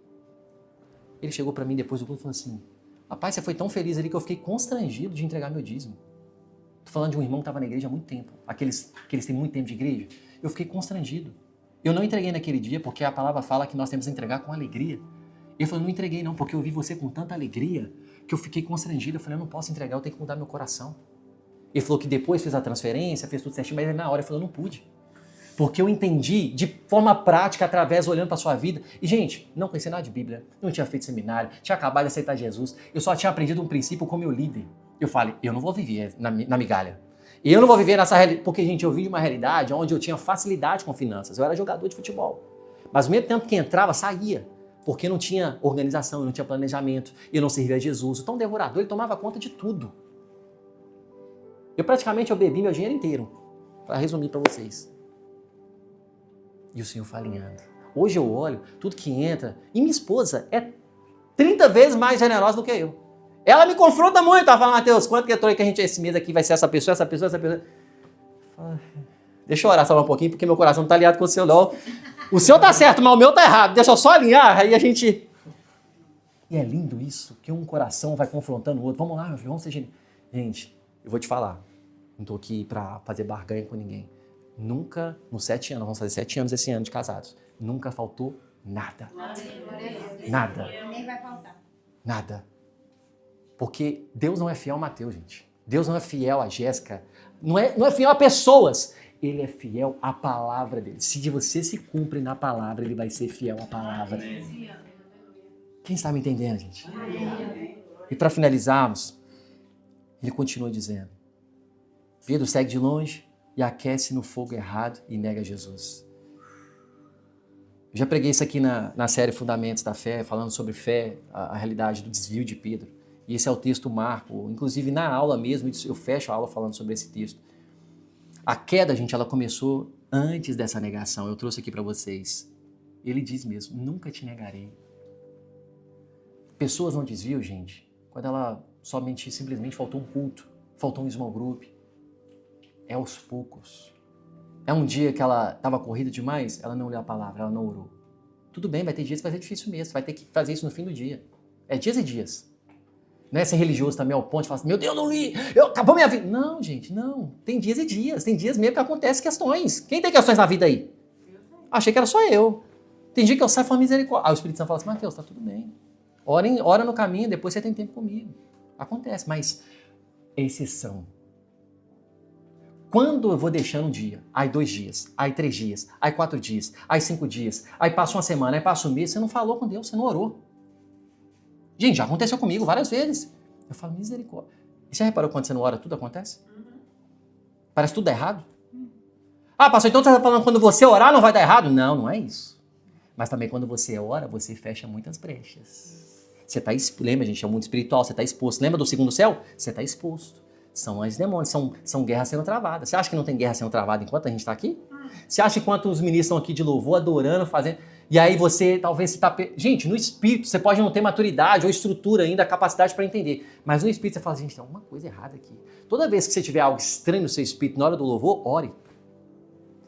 Ele chegou pra mim depois do culto e falou assim, rapaz, você foi tão feliz ali que eu fiquei constrangido de entregar meu dízimo. Tô falando de um irmão que estava na igreja há muito tempo. Aqueles que têm muito tempo de igreja. Eu fiquei constrangido. Eu não entreguei naquele dia porque a palavra fala que nós temos que entregar com alegria. Ele falou, não entreguei não, porque eu vi você com tanta alegria que eu fiquei constrangido. Eu falei, eu não posso entregar, eu tenho que mudar meu coração. Ele falou que depois fez a transferência, fez tudo certinho, mas na hora ele falou, eu não pude. Porque eu entendi de forma prática, através, olhando para a sua vida. E, gente, não conhecia nada de Bíblia, não tinha feito seminário, tinha acabado de aceitar Jesus. Eu só tinha aprendido um princípio com meu líder. Eu falei, eu não vou viver na migalha. Eu não vou viver nessa realidade. Porque, gente, eu vim de uma realidade onde eu tinha facilidade com finanças. Eu era jogador de futebol. Mas o mesmo tempo que entrava, saía. Porque não tinha organização, não tinha planejamento. Eu não servia a Jesus. Então, o devorador, ele tomava conta de tudo. Eu bebi meu dinheiro inteiro. Para resumir para vocês. E o Senhor falinhando. Hoje eu olho, tudo que entra, e minha esposa é 30 vezes mais generosa do que eu. Ela me confronta muito, ela fala, Mateus, quanto que entrou aí que a gente esse mês aqui vai ser essa pessoa, essa pessoa, essa pessoa. Deixa eu orar só um pouquinho, porque meu coração não tá alinhado com o seu, não. O seu tá certo, mas o meu tá errado. Deixa eu só alinhar, aí a gente... E é lindo isso, que um coração vai confrontando o outro. Vamos lá, meu filho, vamos ser gente. Gente, eu vou te falar. Não tô aqui pra fazer barganha com ninguém. Nunca, nos 7 anos, vamos fazer 7 anos esse ano de casados, nunca faltou nada. Nada. Nem vai faltar. Nada. Porque Deus não é fiel a Mateus, gente. Deus não é fiel a Jéssica. Não é fiel a pessoas. Ele é fiel à palavra dele. Se você se cumpre na palavra, ele vai ser fiel à palavra. Quem está me entendendo, gente? E para finalizarmos, ele continua dizendo: Pedro segue de longe e aquece no fogo errado e nega Jesus. Eu já preguei isso aqui na série Fundamentos da Fé, falando sobre fé, a realidade do desvio de Pedro. E esse é o texto marco. Inclusive na aula mesmo, eu fecho a aula falando sobre esse texto. A queda, gente, ela começou antes dessa negação. Eu trouxe aqui para vocês. Ele diz mesmo: nunca te negarei. Pessoas não desviam, gente, quando ela simplesmente faltou um culto, faltou um small group. É aos poucos. É um dia que ela estava corrida demais, ela não leu a palavra, ela não orou. Tudo bem, vai ter dias que vai ser difícil mesmo, você vai ter que fazer isso no fim do dia. É dias e dias. Não é ser religioso também ao ponto de falar assim: meu Deus, não li, acabou minha vida. Não, gente, não. Tem dias e dias, tem dias mesmo que acontecem questões. Quem tem questões na vida aí? Achei que era só eu. Tem dia que eu saio falando misericórdia. O Espírito Santo fala assim: Mateus, tá tudo bem. Ora no caminho, depois você tem tempo comigo. Acontece, mas é exceção. Quando eu vou deixando um dia, aí 2 dias, aí 3 dias, aí 4 dias, aí 5 dias, aí passa uma semana, aí passa um mês, você não falou com Deus, você não orou. Gente, já aconteceu comigo várias vezes. Eu falo: misericórdia. E você já reparou quando você não ora, tudo acontece? Parece que tudo dá errado? Ah, pastor, então você está falando que quando você orar não vai dar errado? Não, não é isso. Mas também quando você ora, você fecha muitas brechas. Você está exposto. Lembra, gente, é o mundo espiritual, você está exposto. Lembra do segundo céu? Você está exposto. São anjos e demônios, são guerras sendo travadas. Você acha que não tem guerra sendo travada enquanto a gente está aqui? Você acha que enquanto os ministros estão aqui de louvor, adorando, fazendo... E aí você, talvez, você está... Gente, no espírito, você pode não ter maturidade ou estrutura ainda, capacidade para entender. Mas no espírito você fala: gente, tem alguma coisa errada aqui. Toda vez que você tiver algo estranho no seu espírito, na hora do louvor, ore.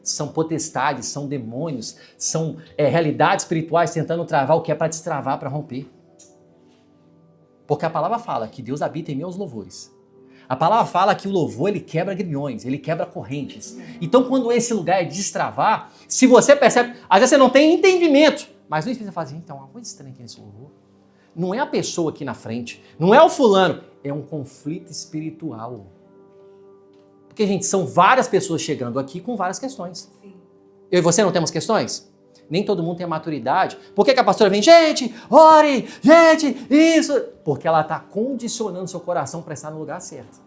São potestades, são demônios, são realidades espirituais tentando travar o que é para destravar, para romper. Porque a palavra fala que Deus habita em meus louvores. A palavra fala que o louvor, ele quebra grilhões, ele quebra correntes. Então, quando esse lugar é destravar, se você percebe, às vezes você não tem entendimento, mas no Espírito você fala assim: então, uma coisa estranha aqui nesse louvor. Não é a pessoa aqui na frente, não é o fulano, é um conflito espiritual. Porque, gente, são várias pessoas chegando aqui com várias questões. Sim. Eu e você não temos questões? Nem todo mundo tem a maturidade. Por que a pastora vem: gente, ore, gente, isso? Porque ela está condicionando seu coração para estar no lugar certo.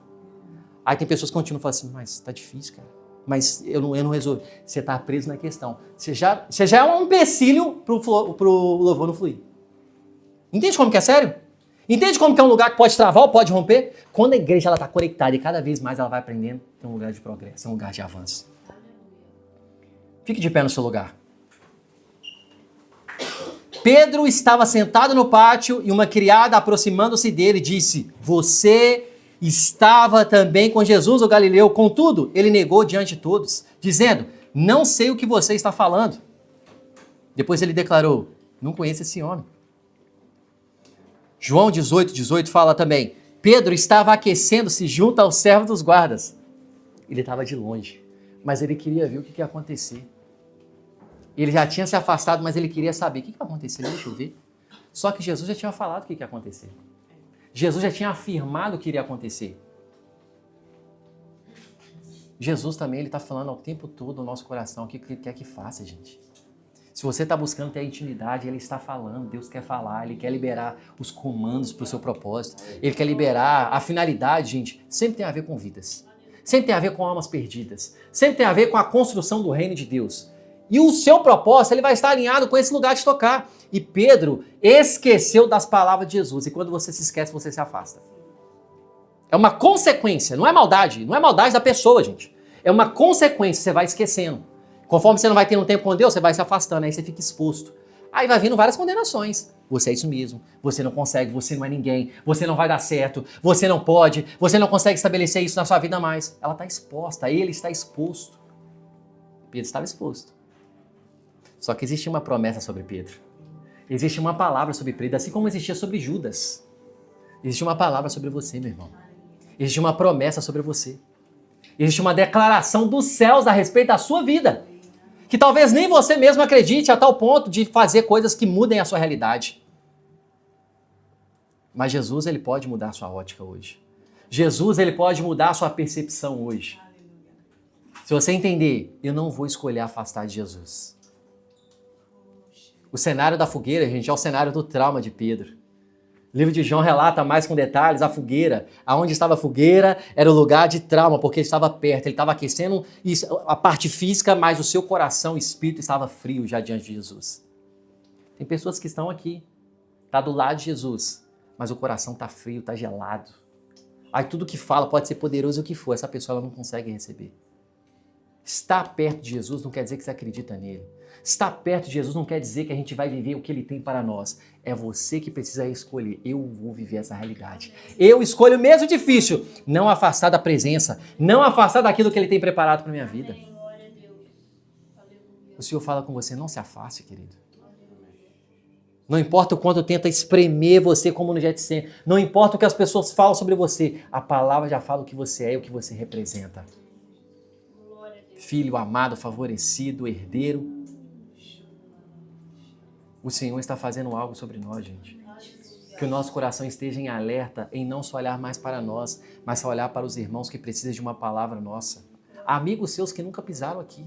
Aí tem pessoas que continuam falando assim: mas tá difícil, cara. Mas eu não resolvo. Você está preso na questão. Você já é um empecilho pro louvor não fluir. Entende como que é sério? Entende como que é um lugar que pode travar ou pode romper? Quando a igreja está conectada e cada vez mais ela vai aprendendo, é um lugar de progresso, é um lugar de avanço. Fique de pé no seu lugar. Pedro estava sentado no pátio e uma criada, aproximando-se dele, disse: você estava também com Jesus, o Galileu. Contudo, ele negou diante de todos, dizendo: não sei o que você está falando. Depois ele declarou: não conheço esse homem. João 18 fala também: Pedro estava aquecendo-se junto aos servos dos guardas. Ele estava de longe, mas ele queria ver o que ia acontecer. Ele já tinha se afastado, mas ele queria saber o que vai acontecer. Deixa eu ver. Só que Jesus já tinha falado o que ia acontecer. Jesus já tinha afirmado o que iria acontecer. Jesus também, ele está falando ao tempo todo no nosso coração o que ele quer que faça, gente. Se você está buscando ter intimidade, ele está falando, Deus quer falar, ele quer liberar os comandos para o seu propósito. Ele quer liberar a finalidade, gente, sempre tem a ver com vidas. Sempre tem a ver com almas perdidas. Sempre tem a ver com a construção do reino de Deus. E o seu propósito, ele vai estar alinhado com esse lugar de tocar. E Pedro esqueceu das palavras de Jesus. E quando você se esquece, você se afasta. É uma consequência, não é maldade. Não é maldade da pessoa, gente. É uma consequência, você vai esquecendo. Conforme você não vai tendo tempo com Deus, você vai se afastando, aí você fica exposto. Aí vai vindo várias condenações. Você é isso mesmo, você não consegue, você não é ninguém, você não vai dar certo, você não pode, você não consegue estabelecer isso na sua vida mais. Ela está exposta, ele está exposto. Pedro estava exposto. Só que existia uma promessa sobre Pedro. Existe uma palavra sobre Pedro, assim como existia sobre Judas. Existe uma palavra sobre você, meu irmão. Existe uma promessa sobre você. Existe uma declaração dos céus a respeito da sua vida. Que talvez nem você mesmo acredite a tal ponto de fazer coisas que mudem a sua realidade. Mas Jesus, ele pode mudar a sua ótica hoje. Jesus, ele pode mudar a sua percepção hoje. Se você entender, eu não vou escolher afastar de Jesus. O cenário da fogueira, gente, é o cenário do trauma de Pedro. O livro de João relata mais com detalhes a fogueira. Aonde estava a fogueira era o lugar de trauma, porque ele estava perto, ele estava aquecendo a parte física, mas o seu coração, o espírito estava frio já diante de Jesus. Tem pessoas que estão aqui, tá do lado de Jesus, mas o coração tá frio, tá gelado. Aí tudo que fala pode ser poderoso o que for, essa pessoa ela não consegue receber. Estar perto de Jesus não quer dizer que você acredita nele. Estar perto de Jesus não quer dizer que a gente vai viver o que ele tem para nós. É você que precisa escolher. Eu vou viver essa realidade. Eu escolho, mesmo difícil, não afastar da presença, não afastar daquilo que ele tem preparado para minha vida. O Senhor fala com você, não se afaste, querido. Não importa o quanto tenta espremer você como no Getsemane. Não importa o que as pessoas falam sobre você. A palavra já fala o que você é e o que você representa. Filho amado, favorecido, herdeiro. O Senhor está fazendo algo sobre nós, gente. Que o nosso coração esteja em alerta, em não só olhar mais para nós, mas olhar para os irmãos que precisam de uma palavra nossa. Amigos seus que nunca pisaram aqui.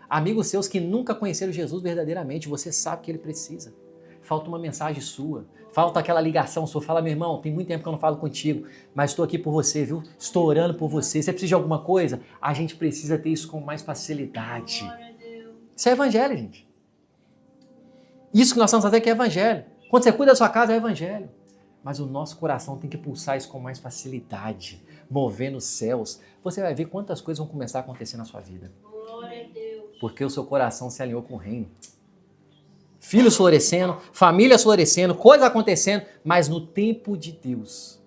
Amigos seus que nunca conheceram Jesus verdadeiramente. Você sabe que ele precisa. Falta uma mensagem sua. Falta aquela ligação sua. Fala, meu irmão, tem muito tempo que eu não falo contigo, mas estou aqui por você, viu? Estou orando por você. Você precisa de alguma coisa? A gente precisa ter isso com mais facilidade. Isso é evangelho, gente. Isso que nós estamos fazendo aqui é evangelho. Quando você cuida da sua casa é evangelho. Mas o nosso coração tem que pulsar isso com mais facilidade, movendo os céus. Você vai ver quantas coisas vão começar a acontecer na sua vida. Porque o seu coração se alinhou com o reino. Filhos florescendo, famílias florescendo, coisas acontecendo, mas no tempo de Deus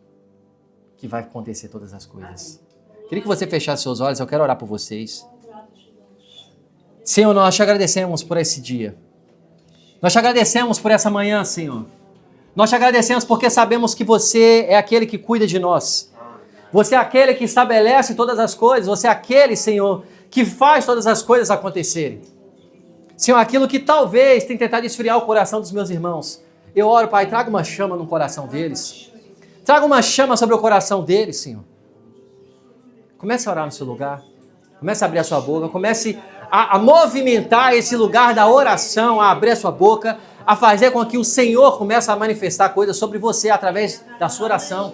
que vai acontecer todas as coisas. Queria que você fechasse seus olhos, eu quero orar por vocês. Senhor, nós te agradecemos por esse dia. Nós te agradecemos por essa manhã, Senhor. Nós te agradecemos porque sabemos que você é aquele que cuida de nós. Você é aquele que estabelece todas as coisas. Você é aquele, Senhor, que faz todas as coisas acontecerem. Senhor, aquilo que talvez tenha tentado esfriar o coração dos meus irmãos. Eu oro, Pai, traga uma chama no coração deles. Traga uma chama sobre o coração deles, Senhor. Comece a orar no seu lugar. Comece a abrir a sua boca. Comece a movimentar esse lugar da oração, a abrir a sua boca, a fazer com que o Senhor comece a manifestar coisas sobre você através da sua oração.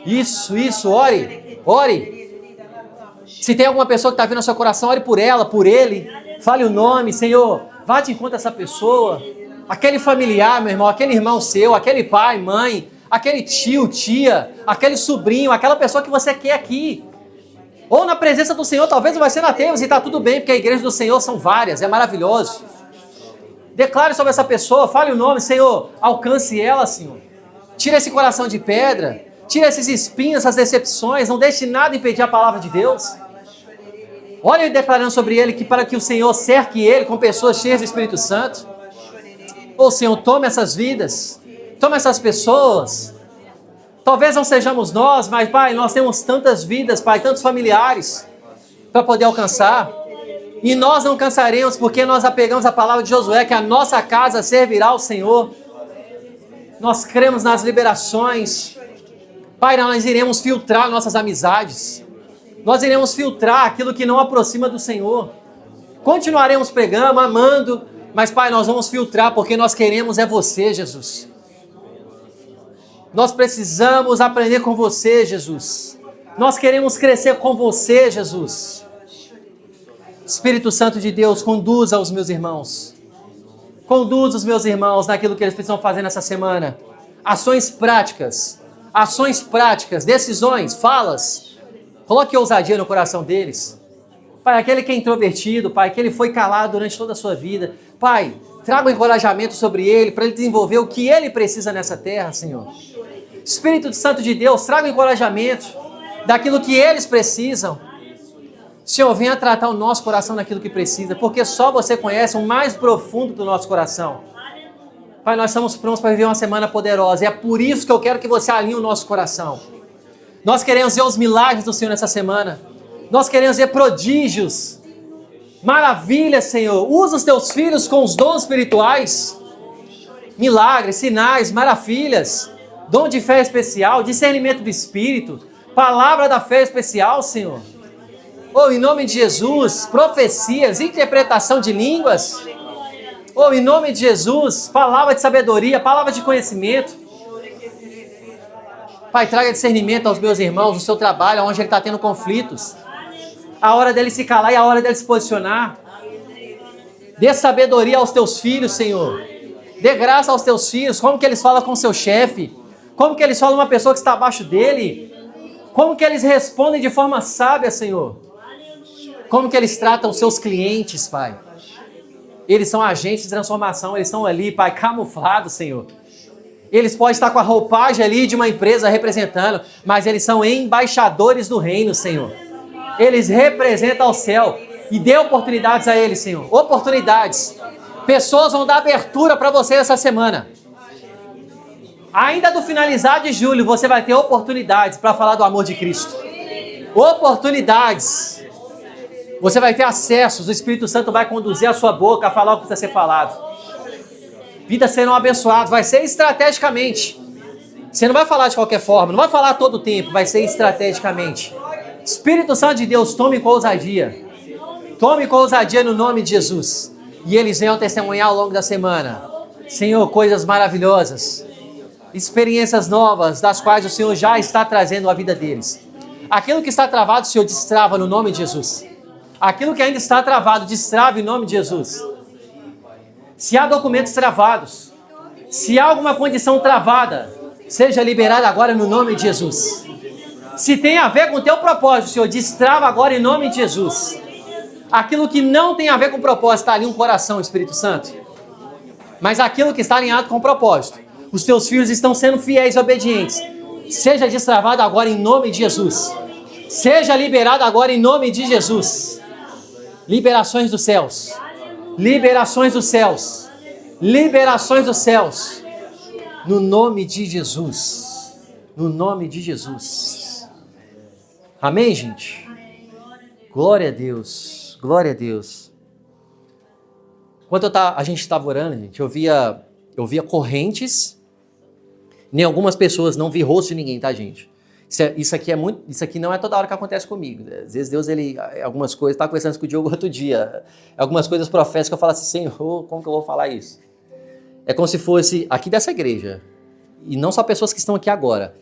Isso, ore. Se tem alguma pessoa que está vindo no seu coração, ore por ela, por ele. Fale o nome, Senhor, vá de encontro a essa pessoa. Aquele familiar, meu irmão, aquele irmão seu, aquele pai, mãe, aquele tio, tia, aquele sobrinho, aquela pessoa que você quer aqui. Ou na presença do Senhor, talvez não vai ser na Temos e está tudo bem, porque a igreja do Senhor são várias, é maravilhoso. Declare sobre essa pessoa, fale o nome, Senhor, alcance ela, Senhor. Tira esse coração de pedra, tira esses espinhos, essas decepções, não deixe nada impedir a palavra de Deus. Olha ele declarando sobre ele que para que o Senhor cerque ele com pessoas cheias do Espírito Santo. Ô Senhor, tome essas vidas, tome essas pessoas. Talvez não sejamos nós, mas Pai, nós temos tantas vidas, Pai, tantos familiares para poder alcançar. E nós não cansaremos porque nós apegamos a palavra de Josué, que a nossa casa servirá ao Senhor. Nós cremos nas liberações. Pai, nós iremos filtrar nossas amizades. Nós iremos filtrar aquilo que não aproxima do Senhor. Continuaremos pregando, amando, mas Pai, nós vamos filtrar porque nós queremos é você, Jesus. Nós precisamos aprender com você, Jesus. Nós queremos crescer com você, Jesus. Espírito Santo de Deus, conduza os meus irmãos. Conduza os meus irmãos naquilo que eles precisam fazer nessa semana. Ações práticas, decisões, falas. Coloque ousadia no coração deles. Pai, aquele que é introvertido, Pai, que ele foi calado durante toda a sua vida. Pai, traga um encorajamento sobre ele, para ele desenvolver o que ele precisa nessa terra, Senhor. Espírito Santo de Deus, traga um encorajamento daquilo que eles precisam. Senhor, venha tratar o nosso coração naquilo que precisa, porque só você conhece o mais profundo do nosso coração. Pai, nós estamos prontos para viver uma semana poderosa, e é por isso que eu quero que você alinhe o nosso coração. Nós queremos ver os milagres do Senhor nessa semana. Nós queremos ver prodígios, maravilhas, Senhor. Usa os teus filhos com os dons espirituais. Milagres, sinais, maravilhas. Dom de fé especial, discernimento do Espírito. Palavra da fé especial, Senhor. Oh, em nome de Jesus, profecias, interpretação de línguas. Oh, em nome de Jesus, palavra de sabedoria, palavra de conhecimento. Pai, traga discernimento aos meus irmãos no seu trabalho, onde ele está tendo conflitos. A hora dele se calar e a hora dele se posicionar. Dê sabedoria aos teus filhos, Senhor. Dê graça aos teus filhos. Como que eles falam com o seu chefe? Como que eles falam uma pessoa que está abaixo dele? Como que eles respondem de forma sábia, Senhor? Como que eles tratam os seus clientes, Pai? Eles são agentes de transformação, eles estão ali, Pai, camuflados, Senhor. Eles podem estar com a roupagem ali de uma empresa representando, mas eles são embaixadores do reino, Senhor. Eles representam o céu. E dê oportunidades a eles, Senhor. Oportunidades. Pessoas vão dar abertura para você essa semana. Ainda do finalizar de julho, você vai ter oportunidades para falar do amor de Cristo. Oportunidades. Você vai ter acessos, o Espírito Santo vai conduzir a sua boca a falar o que precisa ser falado. Vidas serão abençoadas, vai ser estrategicamente. Você não vai falar de qualquer forma, não vai falar todo o tempo, vai ser estrategicamente. Espírito Santo de Deus, tome com ousadia. Tome com ousadia no nome de Jesus. E eles venham testemunhar ao longo da semana. Senhor, coisas maravilhosas. Experiências novas, das quais o Senhor já está trazendo à vida deles. Aquilo que está travado, o Senhor destrava no nome de Jesus. Aquilo que ainda está travado, destrava em nome de Jesus. Se há documentos travados, se há alguma condição travada, seja liberada agora no nome de Jesus. Se tem a ver com o teu propósito, Senhor, destrava agora em nome de Jesus. Aquilo que não tem a ver com o propósito, está ali um coração, Espírito Santo. Mas aquilo que está alinhado com o propósito, os teus filhos estão sendo fiéis e obedientes. Seja destravado agora em nome de Jesus. Seja liberado agora em nome de Jesus. Liberações dos céus. Liberações dos céus. Liberações dos céus. No nome de Jesus. No nome de Jesus. Amém, gente? Glória a Deus. Glória a Deus. Enquanto a gente estava orando, gente, eu via correntes. Nem algumas pessoas, não vi rosto de ninguém, tá, gente? Isso aqui não é toda hora que acontece comigo. Às vezes Deus, algumas coisas, estava conversando com o Diogo outro dia, algumas coisas proféticas que eu falo assim, Senhor, como que eu vou falar isso? É como se fosse aqui dessa igreja, e não só pessoas que estão aqui agora,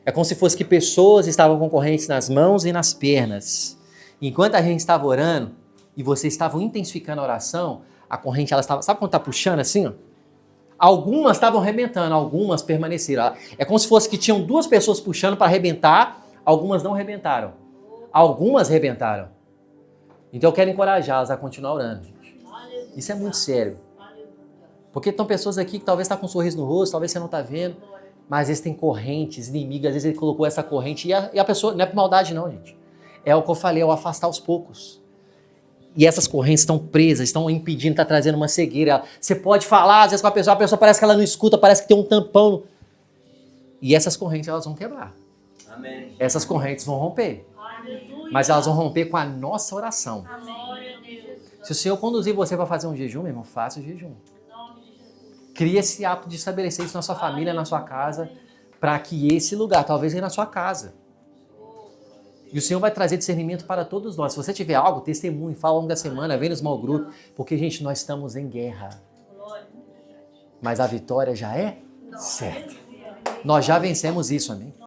é como se fosse que pessoas estavam com correntes nas mãos e nas pernas. Enquanto a gente estava orando, e vocês estavam intensificando a oração, a corrente, ela estava, sabe quando está puxando assim, ó? Algumas estavam arrebentando, algumas permaneceram. É como se fosse que tinham duas pessoas puxando para arrebentar, algumas não arrebentaram. Algumas arrebentaram. Então eu quero encorajá-las a continuar orando, gente. Isso é muito sério. Porque estão pessoas aqui que talvez estão com um sorriso no rosto, talvez você não está vendo, mas às vezes tem correntes inimigas, às vezes ele colocou essa corrente e a pessoa, não é por maldade não, gente. É o que eu falei, é o afastar aos poucos. E essas correntes estão presas, estão impedindo, está trazendo uma cegueira. Você pode falar, às vezes, com a pessoa parece que ela não escuta, parece que tem um tampão. E essas correntes, elas vão quebrar. Amém. Essas correntes vão romper. Aleluia. Mas elas vão romper com a nossa oração. Amém. Se o Senhor conduzir você para fazer um jejum, meu irmão, faça o jejum. Crie esse hábito de estabelecer isso na sua família, na sua casa, para que esse lugar, talvez aí na sua casa, e o Senhor vai trazer discernimento para todos nós. Se você tiver algo, testemunhe, fala ao longo da semana, vem no small group, porque, gente, nós estamos em guerra. Mas a vitória já é certa. Nós já vencemos isso, amém?